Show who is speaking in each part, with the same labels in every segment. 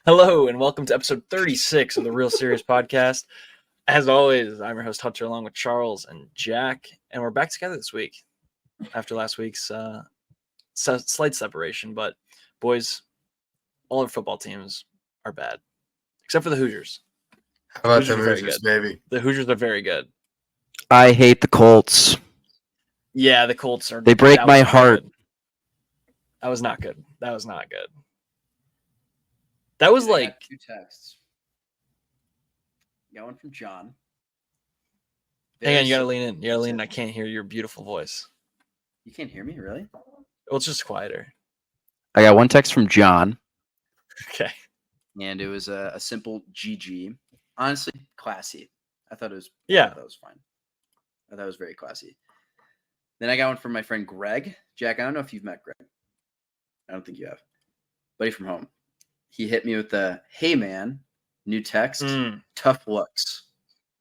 Speaker 1: Hello, and welcome to episode 36 of the Real Serious Podcast. As always, I'm your host, Hunter, along with Charles and Jack, and we're back together this week after last week's slight separation. But, boys, all our football teams are bad, except for the Hoosiers.
Speaker 2: How about
Speaker 1: Hoosiers
Speaker 2: the
Speaker 1: are very
Speaker 2: Hoosiers,
Speaker 1: good.
Speaker 2: baby?
Speaker 1: The Hoosiers are very good.
Speaker 3: I hate the Colts.
Speaker 1: Yeah, the Colts are.
Speaker 3: They break my heart.
Speaker 1: That was not good. That was not good. That was like
Speaker 4: two texts. Got one from John.
Speaker 1: hang on, you gotta lean in. You gotta lean in. I can't hear your beautiful voice.
Speaker 4: You can't hear me, really?
Speaker 1: Well, it's just quieter.
Speaker 3: I got one text from John.
Speaker 1: Okay.
Speaker 4: And it was a simple GG. Honestly, classy. I thought it was.
Speaker 1: Yeah.
Speaker 4: I thought it was fine. I thought it was very classy. Then I got one from my friend Greg. Jack, I don't know if you've met Greg. I don't think you have. Buddy from home. He hit me with the, "Hey man, new text, tough looks."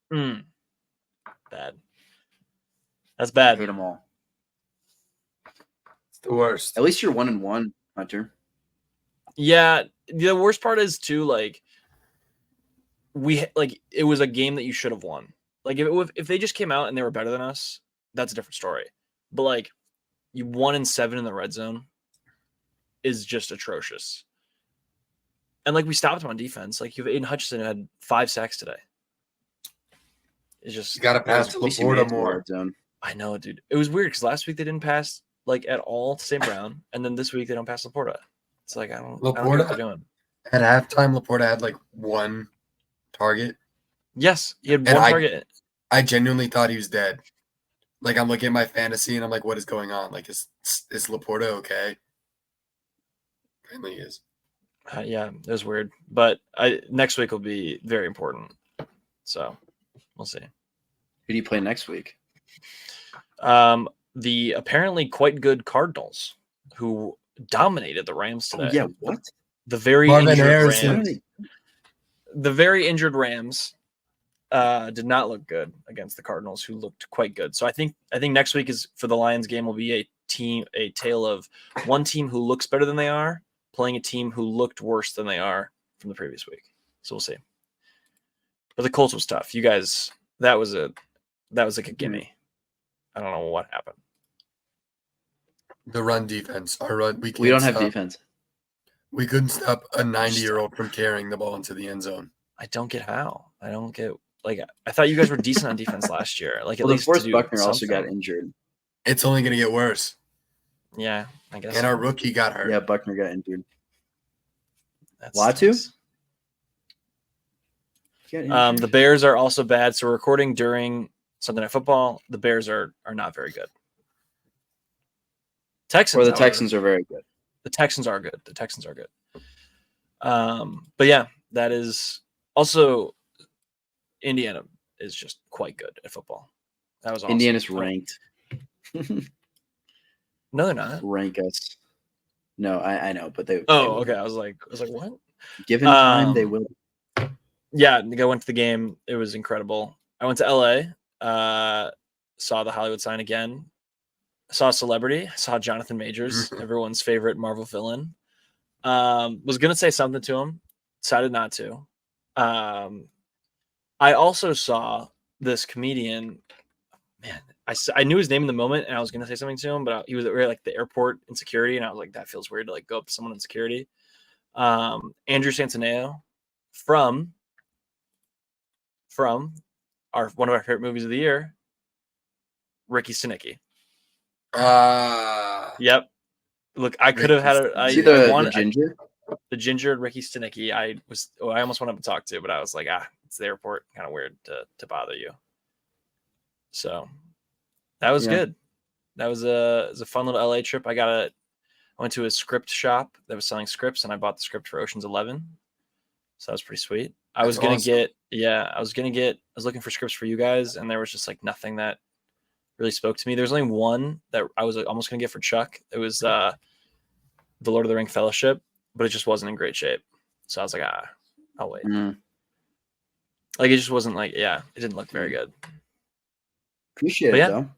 Speaker 1: Bad. That's
Speaker 4: I
Speaker 1: bad.
Speaker 4: hate them all.
Speaker 2: It's the worst.
Speaker 4: At least you're 1-1, Hunter.
Speaker 1: Yeah, the worst part is too, like, it was a game that you should have won. Like, if they just came out and they were better than us, that's a different story. But like, you 1-7 in the red zone is just atrocious. And like, we stopped him on defense. Like, you have Aiden Hutchinson who had 5 sacks today. It's just
Speaker 2: You got to pass
Speaker 4: At least you made it
Speaker 2: Laporta
Speaker 4: to the
Speaker 2: more.
Speaker 4: red zone.
Speaker 1: I know, dude. It was weird because last week they didn't pass like at all to St. Brown, and then this week they don't pass Laporta. It's like I don't know what they're doing.
Speaker 2: At halftime, Laporta had like one target.
Speaker 1: Yes, he had
Speaker 2: And
Speaker 1: one target.
Speaker 2: I genuinely thought he was dead. Like, I'm looking at my fantasy and I'm like, what is going on? Like, is Laporta okay? Apparently he is.
Speaker 1: Yeah, it was weird. But next week will be very important. So we'll see.
Speaker 4: Who do you play next week?
Speaker 1: The apparently quite good Cardinals, who dominated the Rams today.
Speaker 4: Yeah, what?
Speaker 1: The very
Speaker 2: Marvin
Speaker 1: injured
Speaker 2: Harrison.
Speaker 1: Rams. The very injured Rams did not look good against the Cardinals, who looked quite good. So I think next week is for the Lions game will be a tale of one team who looks better than they are playing a team who looked worse than they are from the previous week. So we'll see. But the Colts was tough. You guys, that was like a gimme. I don't know what happened.
Speaker 2: The run defense. Our run.
Speaker 4: We don't have defense.
Speaker 2: We couldn't stop a 90-year-old from carrying the ball into the end zone.
Speaker 1: I don't get how. I don't get, like, I thought you guys were decent on defense last year. Like, at
Speaker 4: Well,
Speaker 1: least
Speaker 4: DeForest Buckner also got
Speaker 1: something.
Speaker 4: injured.
Speaker 2: It's only going to get worse.
Speaker 1: Yeah, I guess.
Speaker 2: And our rookie got hurt.
Speaker 4: Yeah, Buckner got injured.
Speaker 1: That
Speaker 4: Latu?
Speaker 1: stinks. The Bears are also bad. So we're recording during Sunday Night Football. The Bears are not very good. Texans.
Speaker 4: Or the
Speaker 1: however,
Speaker 4: Texans are very good.
Speaker 1: The Texans are good. But yeah, that is also Indiana is just quite good at football. That was awesome.
Speaker 4: Indiana's ranked.
Speaker 1: No, they're not.
Speaker 4: Rank us. No, I know, but they.
Speaker 1: Oh, okay. I was like, what?
Speaker 4: Given time, they will.
Speaker 1: Yeah, I went to the game. It was incredible. I went to LA, saw the Hollywood sign again, saw a celebrity, saw Jonathan Majors, everyone's favorite Marvel villain. Was going to say something to him, decided not to. I also saw this comedian. Man, I knew his name in the moment, and I was going to say something to him, but we were at like the airport in security, and I was like, that feels weird to like go up to someone in security. Andrew Santaneo from one of our favorite movies of the year, Ricky Stenicki. Yep. Look, I could have had
Speaker 4: the ginger.
Speaker 1: The ginger Ricky Stenicki. I almost went up and talked to, but I was like, it's the airport. Kind of weird to bother you. So that was good. That was a fun little LA trip. I went to a script shop that was selling scripts, and I bought the script for Ocean's 11. So that was pretty sweet. I was looking for scripts for you guys, and there was just like nothing that really spoke to me. There's only one that I was almost gonna get for Chuck. It was the Lord of the Ring Fellowship, but it just wasn't in great shape. So I was like, I'll wait. Like, it just wasn't like, it didn't look very good.
Speaker 4: Appreciate it, though.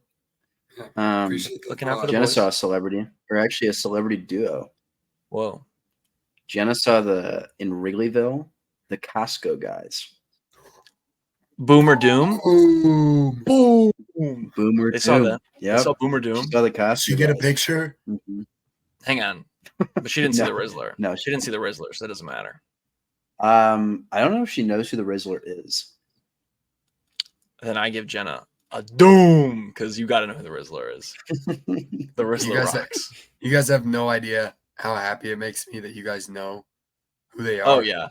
Speaker 1: Looking out for the
Speaker 4: Jenna
Speaker 1: boys.
Speaker 4: saw a celebrity, or actually a celebrity duo.
Speaker 1: Whoa.
Speaker 4: Jenna saw in Wrigleyville, the Costco guys.
Speaker 1: Boomer Doom.
Speaker 2: Boom.
Speaker 1: Boom.
Speaker 4: Boomer
Speaker 1: They saw
Speaker 4: Doom.
Speaker 1: that.
Speaker 4: Yep.
Speaker 1: They saw Boomer
Speaker 4: She
Speaker 1: Doom.
Speaker 4: saw the
Speaker 2: Did
Speaker 4: Costco
Speaker 2: she get a
Speaker 4: guys.
Speaker 2: picture?
Speaker 4: Mhm.
Speaker 1: Hang on, but she didn't see the
Speaker 4: No.
Speaker 1: Rizzler.
Speaker 4: No,
Speaker 1: She didn't see the Rizzler, so that doesn't matter.
Speaker 4: I don't know if she knows who the Rizzler is.
Speaker 1: Then I give Jenna a Doom because you got to know who the Rizzler is. The Rizzler
Speaker 2: guys-
Speaker 1: rocks.
Speaker 2: You guys have no idea how happy it makes me that you guys know who they are.
Speaker 1: Oh yeah.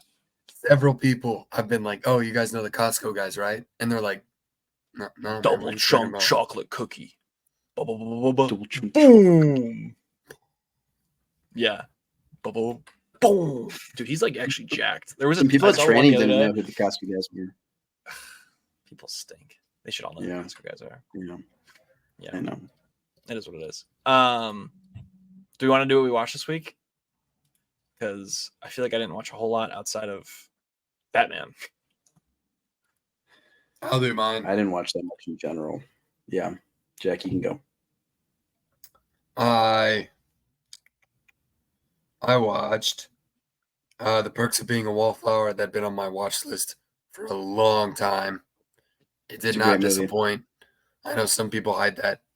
Speaker 2: Several people I've been like, oh, you guys know the Costco guys, right? And they're like, no, man, what
Speaker 1: Double
Speaker 2: are you talking
Speaker 1: chunk
Speaker 2: about?"
Speaker 1: chocolate cookie. Ba-ba-ba-ba-ba.
Speaker 4: Double chunk
Speaker 1: Boom. Yeah. Ba-boom. Boom. Dude, he's like actually jacked. There was
Speaker 4: Some people
Speaker 1: I
Speaker 4: at
Speaker 1: saw one
Speaker 4: training
Speaker 1: the other
Speaker 4: didn't
Speaker 1: day.
Speaker 4: know who the Costco guys were.
Speaker 1: People stink. They should all know
Speaker 4: Yeah.
Speaker 1: who these guys are.
Speaker 4: Yeah,
Speaker 1: Yeah.
Speaker 4: I know.
Speaker 1: It is what it is. Do we want to do what we watched this week? Because I feel like I didn't watch a whole lot outside of Batman.
Speaker 2: I'll do mine.
Speaker 4: I didn't watch that much in general. Yeah, Jack, you can go.
Speaker 2: I watched The Perks of Being a Wallflower. That'd been on my watch list for a long time. It did
Speaker 4: It's a
Speaker 2: not
Speaker 4: great movie.
Speaker 2: disappoint. I know some people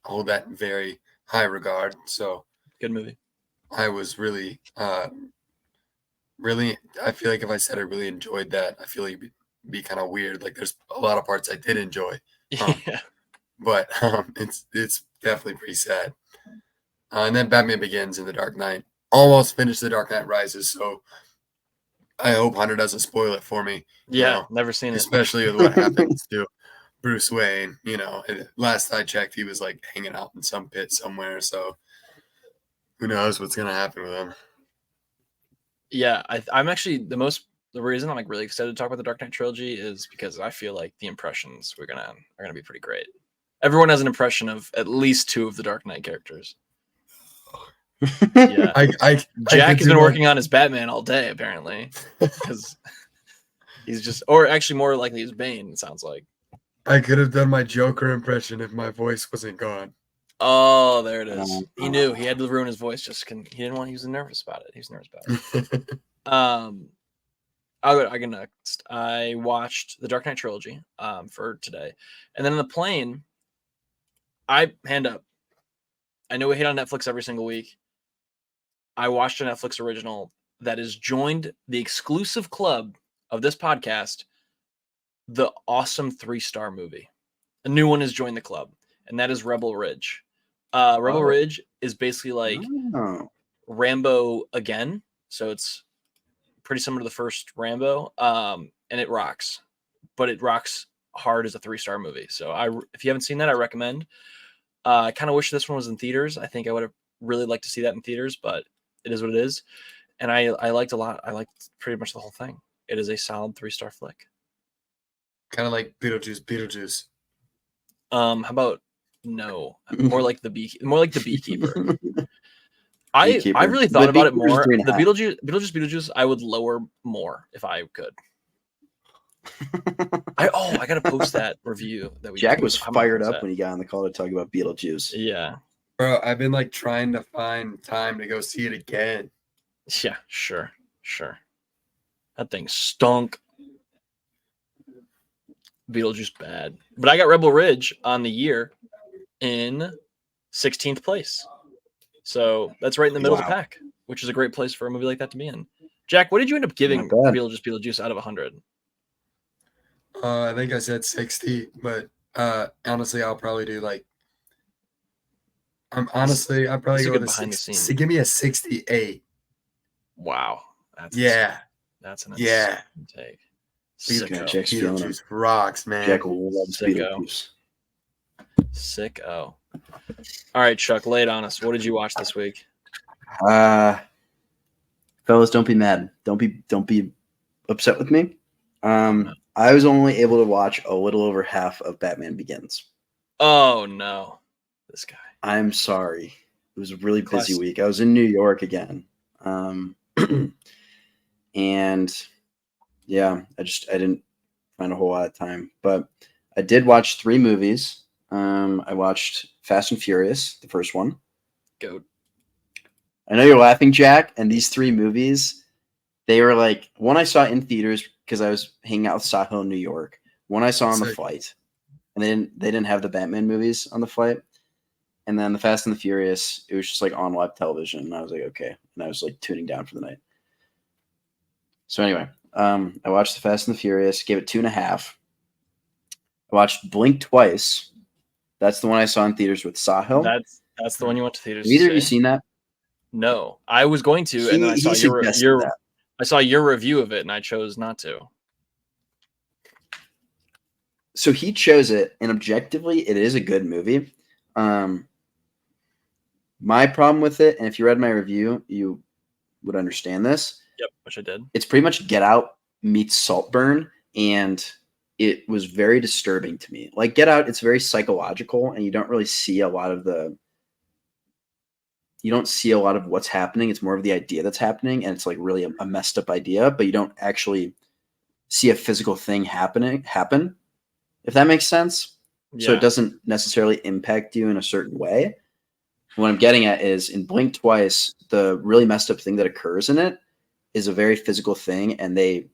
Speaker 2: hold that in very high regard. So
Speaker 1: Good movie.
Speaker 2: I was really, I feel like if I said I really enjoyed that, I feel like it'd be kind of weird. Like there's a lot of parts I did enjoy,
Speaker 1: Yeah.
Speaker 2: but it's definitely pretty sad. And then Batman Begins and The Dark Knight. Almost finished The Dark Knight Rises, so I hope Hunter doesn't spoil it for me.
Speaker 1: Yeah.
Speaker 2: know,
Speaker 1: Never seen it.
Speaker 2: especially with what happens to Bruce Wayne. Last I checked, he was like hanging out in some pit somewhere. So who knows what's gonna happen with him?
Speaker 1: Yeah. I'm actually the reason I'm like really excited to talk about the Dark Knight trilogy is because I feel like the impressions are gonna be pretty great. Everyone has an impression of at least two of the Dark Knight characters. Yeah. Jack has been working on his Batman all day, apparently, because he's just, or actually more likely he's Bane. It sounds like.
Speaker 2: I could have done my Joker impression if my voice wasn't gone.
Speaker 1: Oh, there it is. He knew he had to ruin his voice he didn't want. He was nervous about it. He was nervous about it. I go next. I watched the Dark Knight trilogy for today, and then on the plane, hand up. I know we hate on Netflix every single week. I watched a Netflix original that has joined the exclusive club of this podcast, the awesome 3-star movie. A new one has joined the club, and that is Rebel Ridge. Rebel Ridge is basically like Rambo again. So it's pretty similar to the first Rambo, and it rocks. But it rocks hard as a 3-star movie. So if you haven't seen that, I recommend. I kind of wish this one was in theaters. I think I would have really liked to see that in theaters, but it is what it is. And I liked a lot. I liked pretty much the whole thing. It is a solid 3-star flick.
Speaker 2: Kind of like Beetlejuice.
Speaker 1: How about no? More like the Beekeeper. I really thought about it more. The Beetlejuice, I would lower more if I could. I gotta post that review that we.
Speaker 4: Jack was fired up when he got on the call to talk about Beetlejuice.
Speaker 1: Yeah,
Speaker 2: Bro, I've been like trying to find time to go see it again.
Speaker 1: yeah, sure. That thing stunk. Beetlejuice bad, but I got Rebel Ridge on the year in 16th place, so that's right in the middle of the pack, which is a great place for a movie like that to be in. Jack, what did you end up giving Beetlejuice out of 100?
Speaker 2: I think I said 60, but honestly, I'll probably do like. I'd probably go with
Speaker 1: behind the scenes.
Speaker 2: So give me a 68.
Speaker 1: Wow, that's an
Speaker 2: yeah.
Speaker 1: take.
Speaker 2: Beetlejuice rocks, man.
Speaker 4: Jack loves Beetlejuice.
Speaker 1: Sicko. All right, Chuck, lay it on us. What did you watch this week?
Speaker 4: Fellas, don't be mad. Don't be upset with me. I was only able to watch a little over half of Batman Begins.
Speaker 1: Oh no, this guy. I'm
Speaker 4: sorry. It was a really busy week. I was in New York again. And yeah, I didn't find a whole lot of time, but I did watch 3 movies. I watched Fast and Furious, the first one.
Speaker 1: Goat.
Speaker 4: I know you're laughing, Jack, and these 3 movies They were like one I saw in theaters because I was hanging out with Sahil in New York. One I saw on the
Speaker 2: Sick.
Speaker 4: flight, and they didn't have the Batman movies on the flight. And then the Fast and the Furious, it was just like on live television, and I was like, okay, and I was like tuning down for the night. So anyway, I watched the Fast and the Furious, gave it 2.5. I watched Blink twice. That's the one I saw in theaters with Sahil.
Speaker 1: That's the one you went to theaters.
Speaker 4: Have either
Speaker 1: to
Speaker 4: of you
Speaker 1: see?
Speaker 4: seen that?
Speaker 1: No, I was going to, and then I
Speaker 4: He
Speaker 1: saw
Speaker 4: suggested that.
Speaker 1: I saw your review of it, and I chose not to.
Speaker 4: So he chose it, and objectively, it is a good movie. My problem with it, and if you read my review, you would understand this.
Speaker 1: Yep, which I did.
Speaker 4: It's pretty much Get Out meets Saltburn, and it was very disturbing to me. Like Get Out, it's very psychological, and you don't really see a lot of what's happening. It's more of the idea that's happening, and it's like really a messed up idea, but you don't actually see a physical thing happen, if that makes sense. So
Speaker 1: Yeah.
Speaker 4: it doesn't necessarily impact you in a certain way. What I'm getting at is in Blink Twice, the really messed up thing that occurs in it is a very physical thing, and they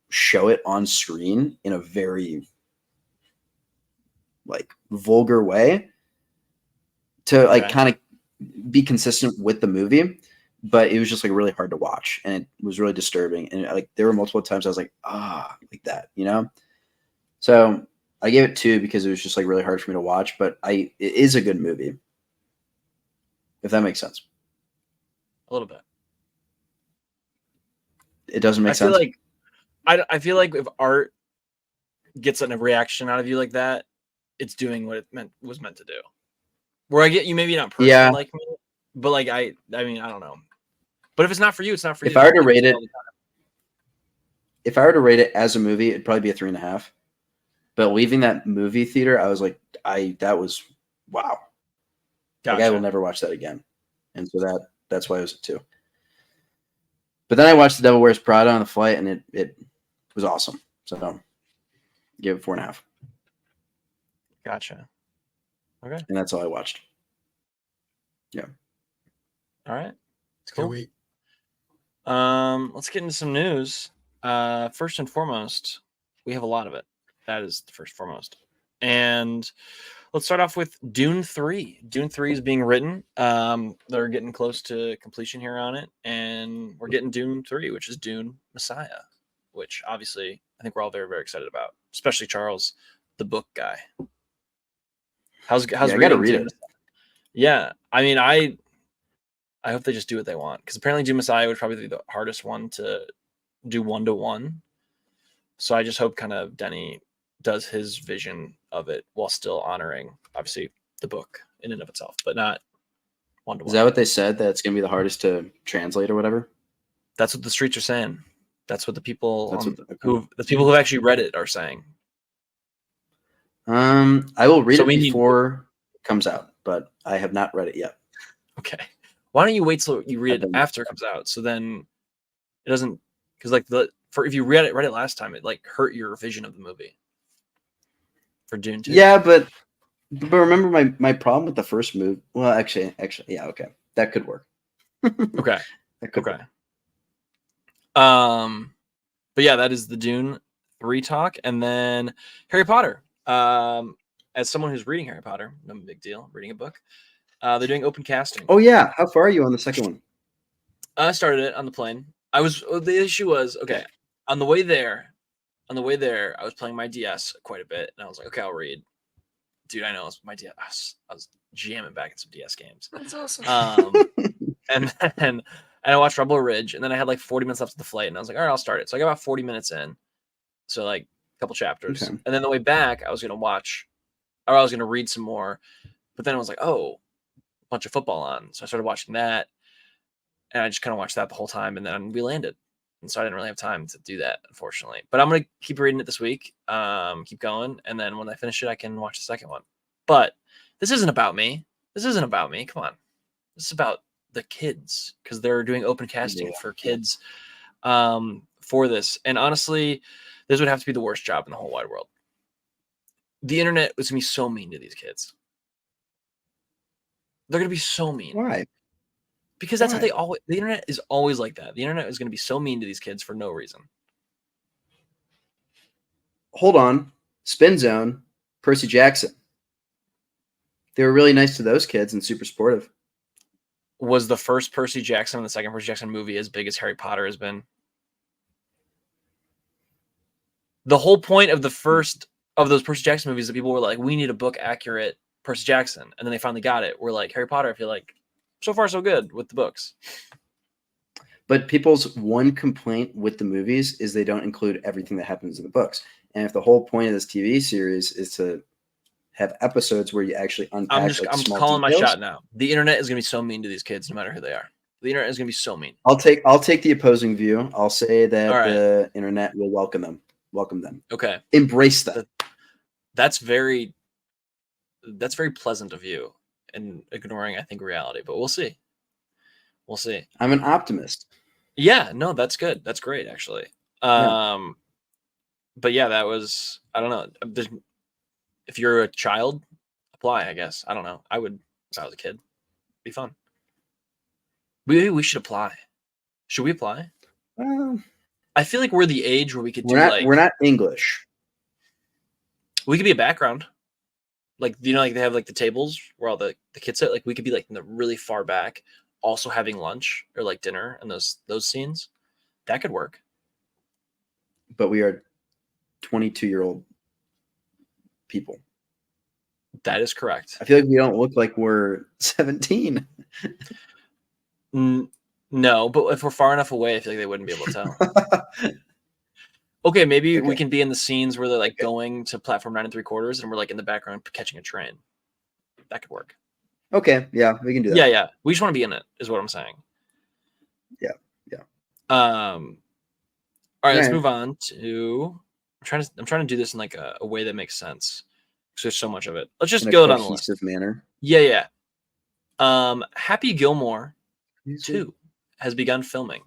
Speaker 4: show it on screen in a very like vulgar way to like
Speaker 1: Okay.
Speaker 4: kind of be consistent with the movie. But it was just like really hard to watch, and it was really disturbing. And like there were multiple times I was like, like that, you know? So I gave it 2 because it was just like really hard for me to watch, but it is a good movie. If that makes sense.
Speaker 1: A little bit.
Speaker 4: It doesn't make
Speaker 1: I feel
Speaker 4: sense.
Speaker 1: like I feel like if art gets a reaction out of you like that, it's doing what it was meant to do. Where I get you maybe not personally
Speaker 4: Yeah.
Speaker 1: like me, but like I mean I don't know. But if it's not for you, it's not for you.
Speaker 4: If I were to
Speaker 1: People
Speaker 4: rate
Speaker 1: say
Speaker 4: it,
Speaker 1: all the time.
Speaker 4: if I were to rate it as a movie, it'd probably be a 3.5. But leaving that movie theater, I was like, that was wow. Like I will
Speaker 1: Gotcha.
Speaker 4: never watch that again. And so that's why it was a 2. But then I watched The Devil Wears Prada on the flight, and it was awesome. So give it 4.5.
Speaker 1: Gotcha. Okay.
Speaker 4: And that's all I watched.
Speaker 1: All right. It's
Speaker 2: Can't
Speaker 1: cool.
Speaker 2: wait.
Speaker 1: Let's get into some news. First and foremost, we have a lot of it. That is the first and foremost. And let's start off with Dune 3. Dune 3 is being written. They're getting close to completion here on it. And we're getting Dune 3, which is Dune Messiah, which obviously I think we're all very, very excited about, especially Charles, the book guy. How's
Speaker 4: I gotta
Speaker 1: reading
Speaker 4: read
Speaker 1: Dune
Speaker 4: it.
Speaker 1: Messiah? Yeah. I mean, I hope they just do what they want, because apparently Dune Messiah would probably be the hardest one to do 1-to-1. So I just hope kind of Denny does his vision of it while still honoring obviously the book in and of itself, but not 1-to-1.
Speaker 4: Is that what they said? That it's gonna be the hardest to translate or whatever?
Speaker 1: That's what the streets are saying. That's what the people
Speaker 4: That's what
Speaker 1: the people who've actually read it are saying.
Speaker 4: I will read
Speaker 1: So
Speaker 4: it
Speaker 1: we need-
Speaker 4: before it comes out, but I have not read it yet.
Speaker 1: Okay. Why don't you wait till you read
Speaker 4: I've
Speaker 1: it
Speaker 4: been-
Speaker 1: after it comes out? So then it doesn't, because like if you read it last time, it like hurt your vision of the movie for Dune 2.
Speaker 4: Yeah, but remember my problem with the first movie. Well, actually, yeah, okay, that could work.
Speaker 1: Okay.
Speaker 4: That could
Speaker 1: Okay.
Speaker 4: work.
Speaker 1: But yeah, that is the Dune 3 talk. And then Harry Potter. As someone who's reading Harry Potter, no big deal, reading a book. They're doing open casting.
Speaker 4: Oh yeah, how far are you on the second one?
Speaker 1: I started it on the plane. The issue was, okay, on the way there, I was playing my DS quite a bit, and I was like, okay, I'll read. Dude, I know it's my DS. I was jamming back in some DS games.
Speaker 2: That's awesome.
Speaker 1: And then I watched Rebel Ridge, and then I had like 40 minutes left of the flight, and I was like, all right, I'll start it. So I got about 40 minutes in, so like a couple chapters,
Speaker 4: Okay.
Speaker 1: and then the way back, I was gonna read some more, but then I was like, oh, a bunch of football on, so I started watching that, and I just kind of watched that the whole time, and then we landed, and so I didn't really have time to do that, unfortunately. But I'm gonna keep reading it this week, keep going, and then when I finish it, I can watch the second one. But this isn't about me. Come on, this is about the kids, because they're doing open casting for kids for this. And honestly, this would have to be the worst job in the whole wide world. The internet was gonna be so mean to these kids. They're gonna be so mean.
Speaker 4: Why?
Speaker 1: Because that's how
Speaker 4: Why?
Speaker 1: they always. The internet is always like that. The internet is going to be so mean to these kids for no reason.
Speaker 4: Hold on. Spin Zone, Percy Jackson. They were really nice to those kids and super supportive.
Speaker 1: Was the first Percy Jackson and the second Percy Jackson movie as big as Harry Potter has been? The whole point of the first of those Percy Jackson movies that people were like, we need a book accurate Percy Jackson. And then they finally got it. We're like, Harry Potter, I feel like so far so good with the books.
Speaker 4: But people's one complaint with the movies is they don't include everything that happens in the books. And if the whole point of this TV series is to have episodes where you actually unpack
Speaker 1: I'm
Speaker 4: small
Speaker 1: calling
Speaker 4: details,
Speaker 1: my shot now. The internet is gonna be so mean to these kids, no matter who they are. The internet is gonna be so mean.
Speaker 4: I'll take the opposing view. I'll say that
Speaker 1: All right.
Speaker 4: the internet will welcome them. Welcome them.
Speaker 1: Okay.
Speaker 4: Embrace them.
Speaker 1: That's very pleasant of you and ignoring, I think, reality, but we'll see. We'll see.
Speaker 4: I'm an optimist.
Speaker 1: Yeah, no, that's good. That's great, actually.
Speaker 4: Yeah.
Speaker 1: But yeah, that was, I don't know. If you're a child, apply, I guess. I don't know. I would, if I was a kid. Be fun. Maybe we should apply. Should we apply? I feel like we're the age where we could
Speaker 4: We're not English.
Speaker 1: We could be a background. Like, you know, like they have like the tables where all the kids sit. Like we could be like in the really far back, also having lunch or like dinner and those scenes. That could work.
Speaker 4: But we are 22-year-old people.
Speaker 1: That is correct.
Speaker 4: I feel like we don't look like we're 17.
Speaker 1: No, but if we're far enough away, I feel like they wouldn't be able to tell. Okay, maybe we can be in the scenes where they're like going to platform 9 3/4 and we're like in the background catching a train. That could work.
Speaker 4: Okay, yeah, we can do that.
Speaker 1: Yeah. We just want to be in it, is what I'm saying.
Speaker 4: Yeah.
Speaker 1: All right, let's
Speaker 4: Right.
Speaker 1: move on to. I'm trying to do this in like a way that makes sense because there's so much of it. Let's just
Speaker 4: In a
Speaker 1: go down the list.
Speaker 4: cohesive manner.
Speaker 1: Yeah. Happy Gilmore 2 has begun filming.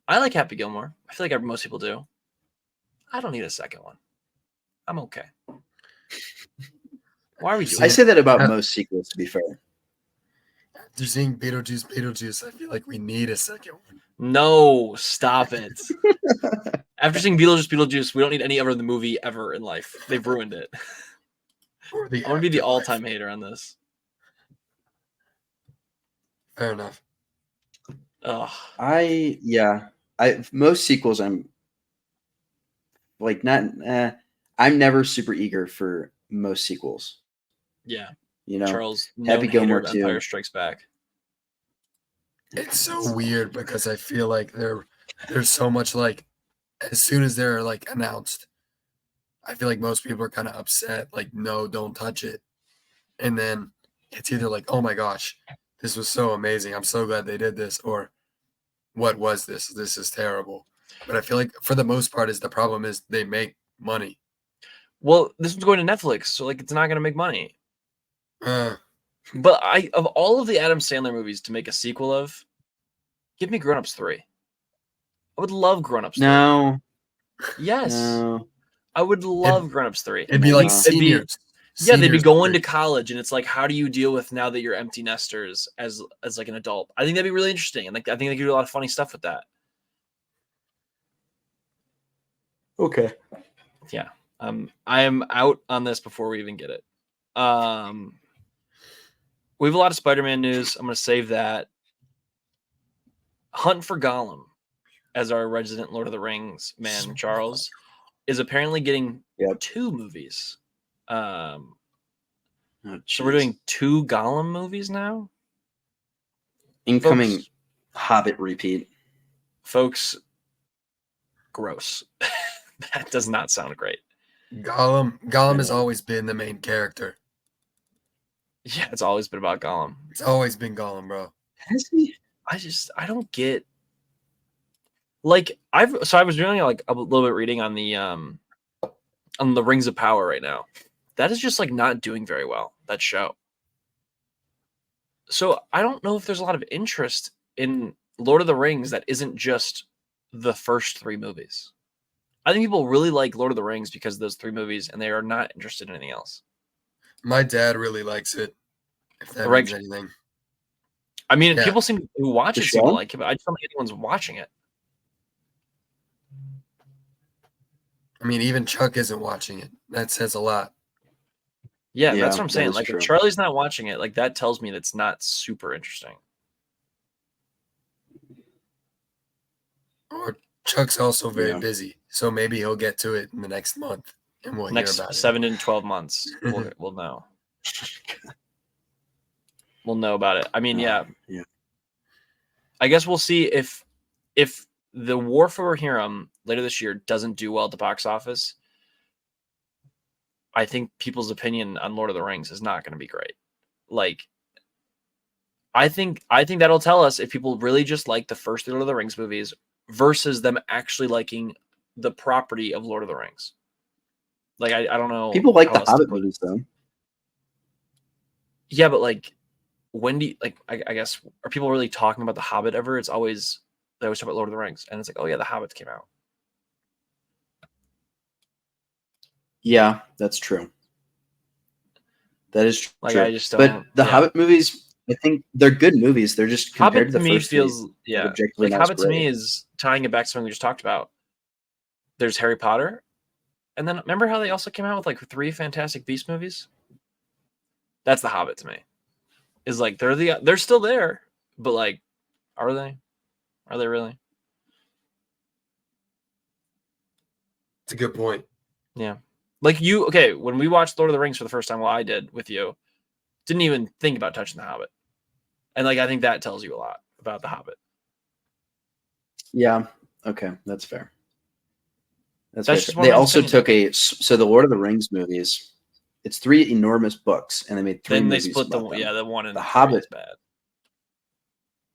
Speaker 1: I like Happy Gilmore. I feel like most people do. I don't need a second one. I'm okay. Why are we doing
Speaker 4: I
Speaker 1: it?
Speaker 4: say that about most sequels, to be fair.
Speaker 2: After seeing Beetlejuice, I feel like we need a second one.
Speaker 1: No, stop it. After seeing Beetlejuice, we don't need any other the movie ever in life. They've ruined it.
Speaker 2: Or
Speaker 1: I'm going to be the all-time hater on this.
Speaker 2: Fair enough.
Speaker 1: Ugh.
Speaker 4: Most sequels I'm like I'm never super eager for most sequels.
Speaker 1: Yeah.
Speaker 4: You know,
Speaker 1: Charles,
Speaker 4: Happy Gilmore
Speaker 1: hater of
Speaker 4: 2.
Speaker 1: Empire Strikes Back.
Speaker 2: It's so weird because I feel like there's so much like as soon as they're like announced, I feel like most people are kind of upset, like, no, don't touch it. And then it's either like, oh my gosh, this was so amazing. I'm so glad they did this. Or what was this? This is terrible. But I feel like for the most part the problem is they make money.
Speaker 1: Well, this one's going to Netflix, so like it's not going to make money.
Speaker 2: But
Speaker 1: of all of the Adam Sandler movies to make a sequel of, give me Grown Ups 3. I would love Grown Ups 3.
Speaker 4: No.
Speaker 1: Yes.
Speaker 4: No.
Speaker 1: I would love Grown Ups 3.
Speaker 2: It'd be like
Speaker 4: No.
Speaker 2: seniors.
Speaker 1: Yeah, they'd be
Speaker 2: Seniors
Speaker 1: going to
Speaker 2: three.
Speaker 1: college, and it's like, how do you deal with now that you're empty nesters as like an adult? I think that'd be really interesting, and like I think they could do a lot of funny stuff with that.
Speaker 4: Okay.
Speaker 1: Yeah, I am out on this before we even get it. We have a lot of Spider-Man news. I'm going to save that. Hunt for Gollum, as our resident Lord of the Rings man, Charles, is apparently getting 2 movies. So we're doing 2 Gollum movies now.
Speaker 4: Incoming Hobbit repeat.
Speaker 1: Folks, gross. That does not sound great.
Speaker 2: Gollum has always been the main character.
Speaker 1: Yeah, it's always been about Gollum.
Speaker 2: It's always been Gollum, bro.
Speaker 4: Has he?
Speaker 1: I don't get, like, I was doing like a little bit reading on the Rings of Power right now. That is just like not doing very well, that show. So I don't know if there's a lot of interest in Lord of the Rings that isn't just the first 3 movies. I think people really like Lord of the Rings because of those 3 movies, and they are not interested in anything else.
Speaker 2: My dad really likes it, if that
Speaker 1: Right.
Speaker 2: means anything.
Speaker 1: I mean,
Speaker 2: Yeah.
Speaker 1: people who watch
Speaker 4: The
Speaker 1: it seem to
Speaker 4: show?
Speaker 1: like it, but I just don't think anyone's watching it.
Speaker 2: I mean, even Chuck isn't watching it. That says a lot.
Speaker 1: Yeah,
Speaker 4: Yeah,
Speaker 1: that's what I'm
Speaker 4: that
Speaker 1: saying.
Speaker 4: is
Speaker 1: Like,
Speaker 4: true.
Speaker 1: if Charlie's not watching it, like that tells me that's not super interesting.
Speaker 2: Or Chuck's also very
Speaker 4: Yeah.
Speaker 2: busy, so maybe he'll get to it in the next month, and we'll hear
Speaker 1: Next
Speaker 2: about
Speaker 1: 7 to 12 months, we'll know. We'll know about it. I mean, yeah.
Speaker 4: Yeah.
Speaker 1: I guess we'll see if the War for Rohirrim later this year doesn't do well at the box office. I think people's opinion on Lord of the Rings is not going to be great. Like, I think that'll tell us if people really just like the first Lord of the Rings movies versus them actually liking the property of Lord of the Rings. Like, I don't know.
Speaker 4: People like
Speaker 1: how
Speaker 4: the
Speaker 1: else to
Speaker 4: Hobbit
Speaker 1: put it.
Speaker 4: movies, though.
Speaker 1: Yeah, but like, when do you, like? I guess, are people really talking about the Hobbit ever? They always talk about Lord of the Rings, and it's like, oh yeah, the Hobbits came out.
Speaker 4: Yeah, that's true. That is true.
Speaker 1: Like, I just
Speaker 4: But
Speaker 1: don't.
Speaker 4: the
Speaker 1: yeah.
Speaker 4: Hobbit movies, I think they're good movies. They're just compared
Speaker 1: Hobbit
Speaker 4: to
Speaker 1: to
Speaker 4: the
Speaker 1: me
Speaker 4: first three,
Speaker 1: feels
Speaker 4: objectively
Speaker 1: like
Speaker 4: not as
Speaker 1: Hobbit to me
Speaker 4: great.
Speaker 1: is tying it back to something we just talked about. There's Harry Potter, and then remember how they also came out with like 3 Fantastic Beasts movies? That's the Hobbit to me. Is like they're still there, but like, are they? Are they really?
Speaker 2: It's a good point.
Speaker 1: Yeah. Like when we watched Lord of the Rings for the first time, well, I did with you, didn't even think about touching the Hobbit. And like, I think that tells you a lot about the Hobbit.
Speaker 4: Yeah. Okay, that's fair. That's
Speaker 1: just
Speaker 4: fair.
Speaker 1: one
Speaker 4: They
Speaker 1: of my
Speaker 4: also
Speaker 1: opinions.
Speaker 4: so the Lord of the Rings movies. It's 3 enormous books, and they made 3
Speaker 1: Then they
Speaker 4: movies
Speaker 1: split
Speaker 4: about them.
Speaker 1: the one and
Speaker 4: The
Speaker 1: the
Speaker 4: Hobbit
Speaker 1: is bad.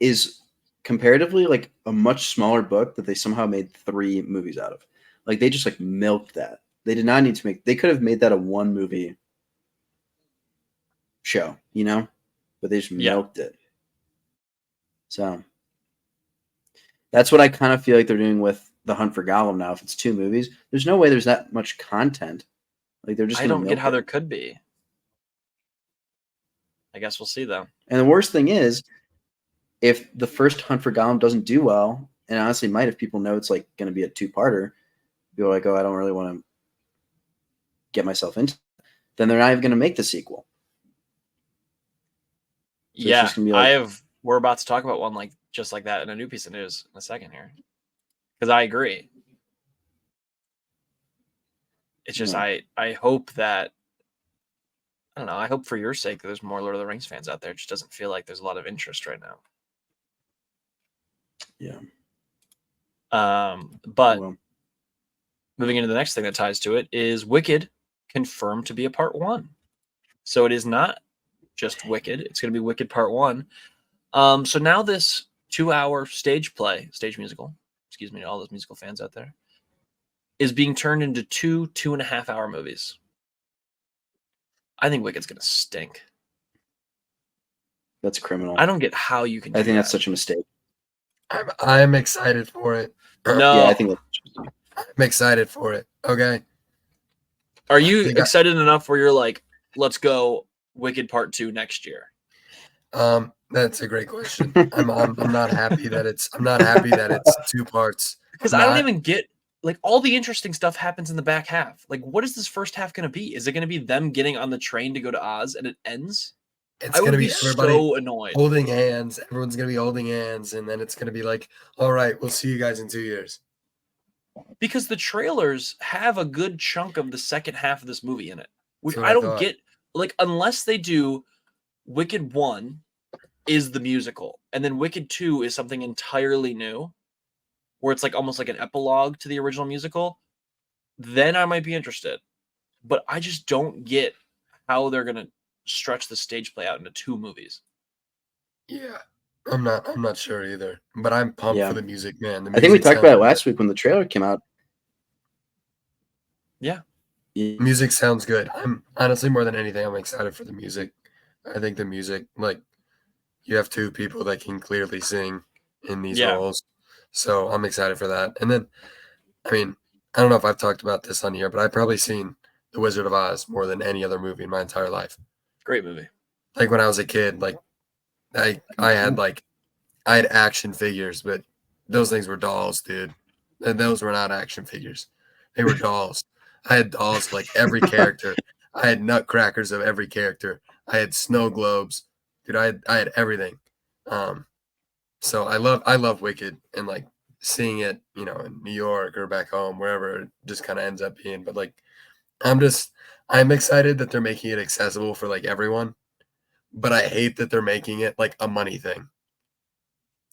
Speaker 4: is comparatively like a much smaller book that they somehow made 3 movies out of. Like they just like milked that. They did not need to make. They could have made that a 1 movie show, but they just milked it. So that's what I kind of feel like they're doing with The Hunt for Gollum now. If it's 2 movies, there's no way there's that much content. Like they're just.
Speaker 1: I don't get how
Speaker 4: there
Speaker 1: could be. I guess we'll see though.
Speaker 4: And the worst thing is, if the first Hunt for Gollum doesn't do well, and honestly might if people know it's like going to be a 2-parter, people are like, oh, I don't really want to get myself into it, then they're not even going to make the sequel. So it's just gonna be like,
Speaker 1: we're about to talk about one like just like that in a new piece of news in a second here. Because I agree. It's just I hope that I don't know, I hope for your sake that there's more Lord of the Rings fans out there. It just doesn't feel like there's a lot of interest right now.
Speaker 4: Yeah.
Speaker 1: But
Speaker 4: well,
Speaker 1: moving into the next thing that ties to it is Wicked confirmed to be a part 1. So it is not just Wicked. It's going to be Wicked Part 1. So now this 2-hour stage musical, excuse me to all those musical fans out there, is being turned into 2.5-hour movies. I think Wicked's going to stink.
Speaker 4: that's criminal.
Speaker 1: I don't get how you can do
Speaker 4: I think
Speaker 1: that.
Speaker 4: that's such a mistake.
Speaker 2: I'm excited for it.
Speaker 1: No.
Speaker 4: Yeah, I think that's.
Speaker 2: I'm excited for it. Okay.
Speaker 1: Are you excited enough where you're like, let's go Wicked Part 2 next year?
Speaker 2: That's a great question. I'm not happy that it's 2 parts.
Speaker 1: Because I don't even get like all the interesting stuff happens in the back half. Like, what is this first half going to be? Is it going to be them getting on the train to go to Oz and it ends?
Speaker 2: It's going to be everybody
Speaker 1: so annoyed.
Speaker 2: holding hands. Everyone's going to be holding hands, and then it's going to be like, all right, we'll see you guys in 2 years.
Speaker 1: Because the trailers have a good chunk of the second half of this movie in it, which
Speaker 2: That's what
Speaker 1: I
Speaker 2: I
Speaker 1: don't
Speaker 2: thought.
Speaker 1: get. Like, unless they do Wicked 1 is the musical, and then Wicked 2 is something entirely new, where it's like almost like an epilogue to the original musical, then I might be interested. But I just don't get how they're going to stretch the stage play out into 2 movies.
Speaker 2: Yeah. I'm not sure either, but I'm pumped
Speaker 4: Yeah.
Speaker 2: for the music, man.
Speaker 4: I think we talked about it last week when the trailer came out.
Speaker 1: Yeah.
Speaker 2: Music sounds good. I'm honestly, more than anything, I'm excited for the music. I think the music, like, you have 2 people that can clearly sing in these roles. So I'm excited for that. And then, I mean, I don't know if I've talked about this on here, but I've probably seen The Wizard of Oz more than any other movie in my entire life.
Speaker 1: Great movie.
Speaker 2: Like when I was a kid, like I had I had action figures, but those things were dolls, dude. And those were not action figures. They were dolls. I had dolls of like every character. I had nutcrackers of every character. I had snow globes. Dude, I had everything. So I love Wicked, and like seeing it, you know, in New York or back home, wherever it just kind of ends up being. But like I'm excited that they're making it accessible for like everyone, but I hate that they're making it like a money thing.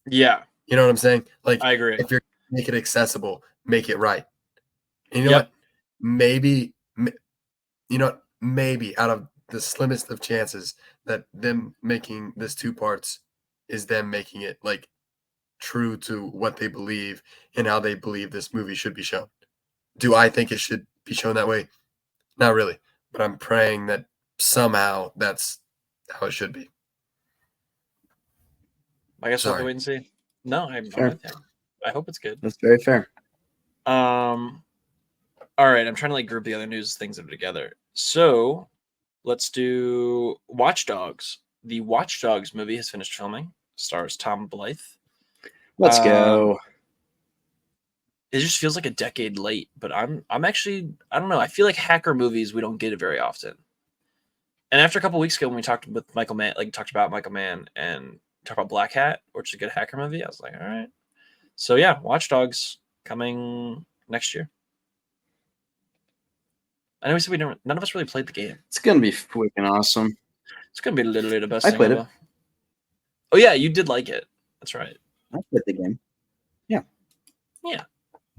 Speaker 1: Yeah,
Speaker 2: You know what I'm saying? Like,
Speaker 1: I agree.
Speaker 2: if you're make it accessible, make it right. And you know
Speaker 1: Yep.
Speaker 2: what? Maybe, you know what? Maybe out of the slimmest of chances that them making this two parts is them making it like true to what they believe and how they believe this movie should be shown. Do I think it should be shown that way? Not really, but I'm praying that somehow that's how it should be.
Speaker 1: I guess we'll have to
Speaker 2: Sorry.
Speaker 1: wait and see. No, I'm
Speaker 4: Fair.
Speaker 1: with you. I hope it's good.
Speaker 4: That's very fair.
Speaker 1: All right, I'm trying to like group the other news things together. So let's do Watch Dogs. The Watch Dogs movie has finished filming. Stars Tom Blythe.
Speaker 4: Let's go.
Speaker 1: It just feels like a decade late, but I'm actually, I don't know. I feel like hacker movies we don't get it very often. And after a couple weeks ago when we talked with Michael Mann, like talked about Michael Mann and talked about Black Hat, which is a good hacker movie, I was like, all right. So yeah, Watch Dogs coming next year. I know we said none of us really played the game.
Speaker 4: It's gonna be freaking awesome.
Speaker 1: It's gonna be literally the best
Speaker 4: I
Speaker 1: thing
Speaker 4: played
Speaker 1: ever. Oh yeah, you did like it. That's right.
Speaker 4: I played the game.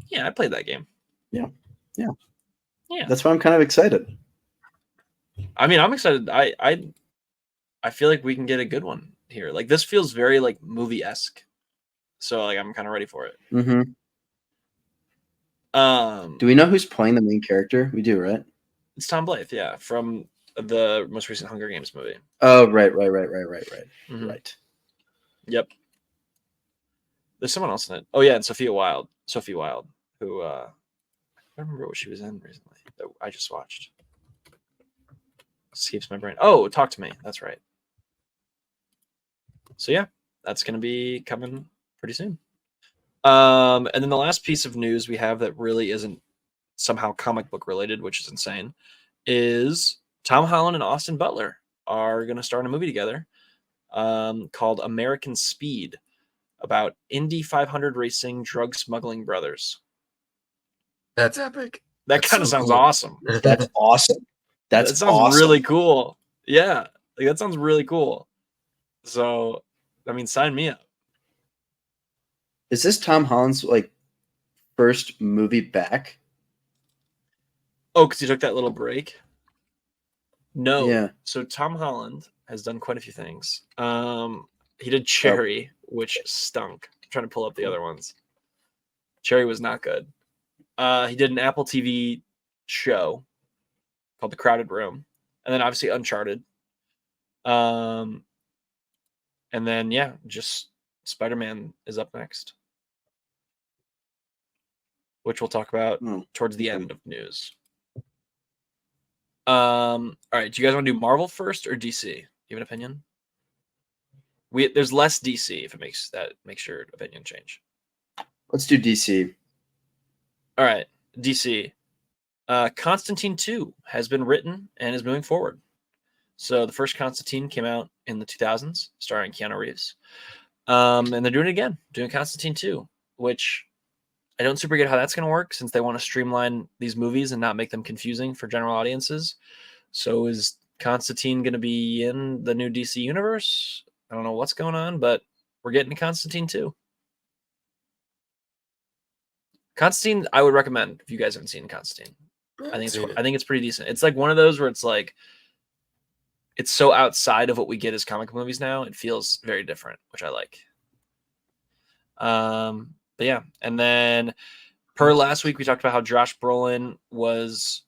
Speaker 1: Yeah, I played that game.
Speaker 4: Yeah.
Speaker 1: Yeah.
Speaker 4: That's why I'm kind of excited.
Speaker 1: I mean, I'm excited. I feel like we can get a good one here. Like this feels very like movie-esque. So like I'm kind of ready for it.
Speaker 4: Mm-hmm. Do we know who's playing the main character? We do, right?
Speaker 1: It's Tom Blythe, yeah, from the most recent Hunger Games movie.
Speaker 4: Oh, right.
Speaker 1: Mhm.
Speaker 4: Right.
Speaker 1: Yep. There's someone else in it. Oh yeah, and Sophie Wilde, who I don't remember what she was in recently that I just watched. Escapes my brain. Oh, Talk to Me. That's right. So yeah, that's gonna be coming pretty soon. And then the last piece of news we have that really isn't somehow comic book related, which is insane, is Tom Holland and Austin Butler are gonna star in a movie together called American Speed, about Indy 500 racing drug smuggling brothers.
Speaker 2: That's epic.
Speaker 1: That
Speaker 2: That's
Speaker 1: kind of
Speaker 2: so
Speaker 1: sounds
Speaker 2: cool.
Speaker 1: awesome.
Speaker 4: That's awesome.
Speaker 1: That sounds
Speaker 4: awesome.
Speaker 1: really cool. Yeah, like that sounds really cool. So, I mean, sign me up.
Speaker 4: Is this Tom Holland's like first movie back?
Speaker 1: Oh, because he took that little break. No.
Speaker 4: Yeah.
Speaker 1: So Tom Holland has done quite a few things. He did Cherry, which stunk. I'm trying to pull up the other ones. Cherry was not good. He did an Apple TV show called The Crowded Room, and then obviously Uncharted. And then yeah, just Spider-Man is up next, which we'll talk about towards the end of news. All right, do you guys want to do Marvel first or DC? Do you have an opinion? There's less DC if it makes your opinion change.
Speaker 4: Let's do DC.
Speaker 1: All right, DC. Constantine 2 has been written and is moving forward. So the first Constantine came out in the 2000s, starring Keanu Reeves. And they're doing it again, doing Constantine 2, which I don't super get how that's going to work since they want to streamline these movies and not make them confusing for general audiences. So is Constantine going to be in the new DC universe? I don't know what's going on, but we're getting to Constantine 2. Constantine, I would recommend if you guys haven't seen Constantine. I think it's pretty decent. It's like one of those where it's like it's so outside of what we get as comic movies now. It feels very different, which I like. But yeah, and then per last week we talked about how Josh Brolin was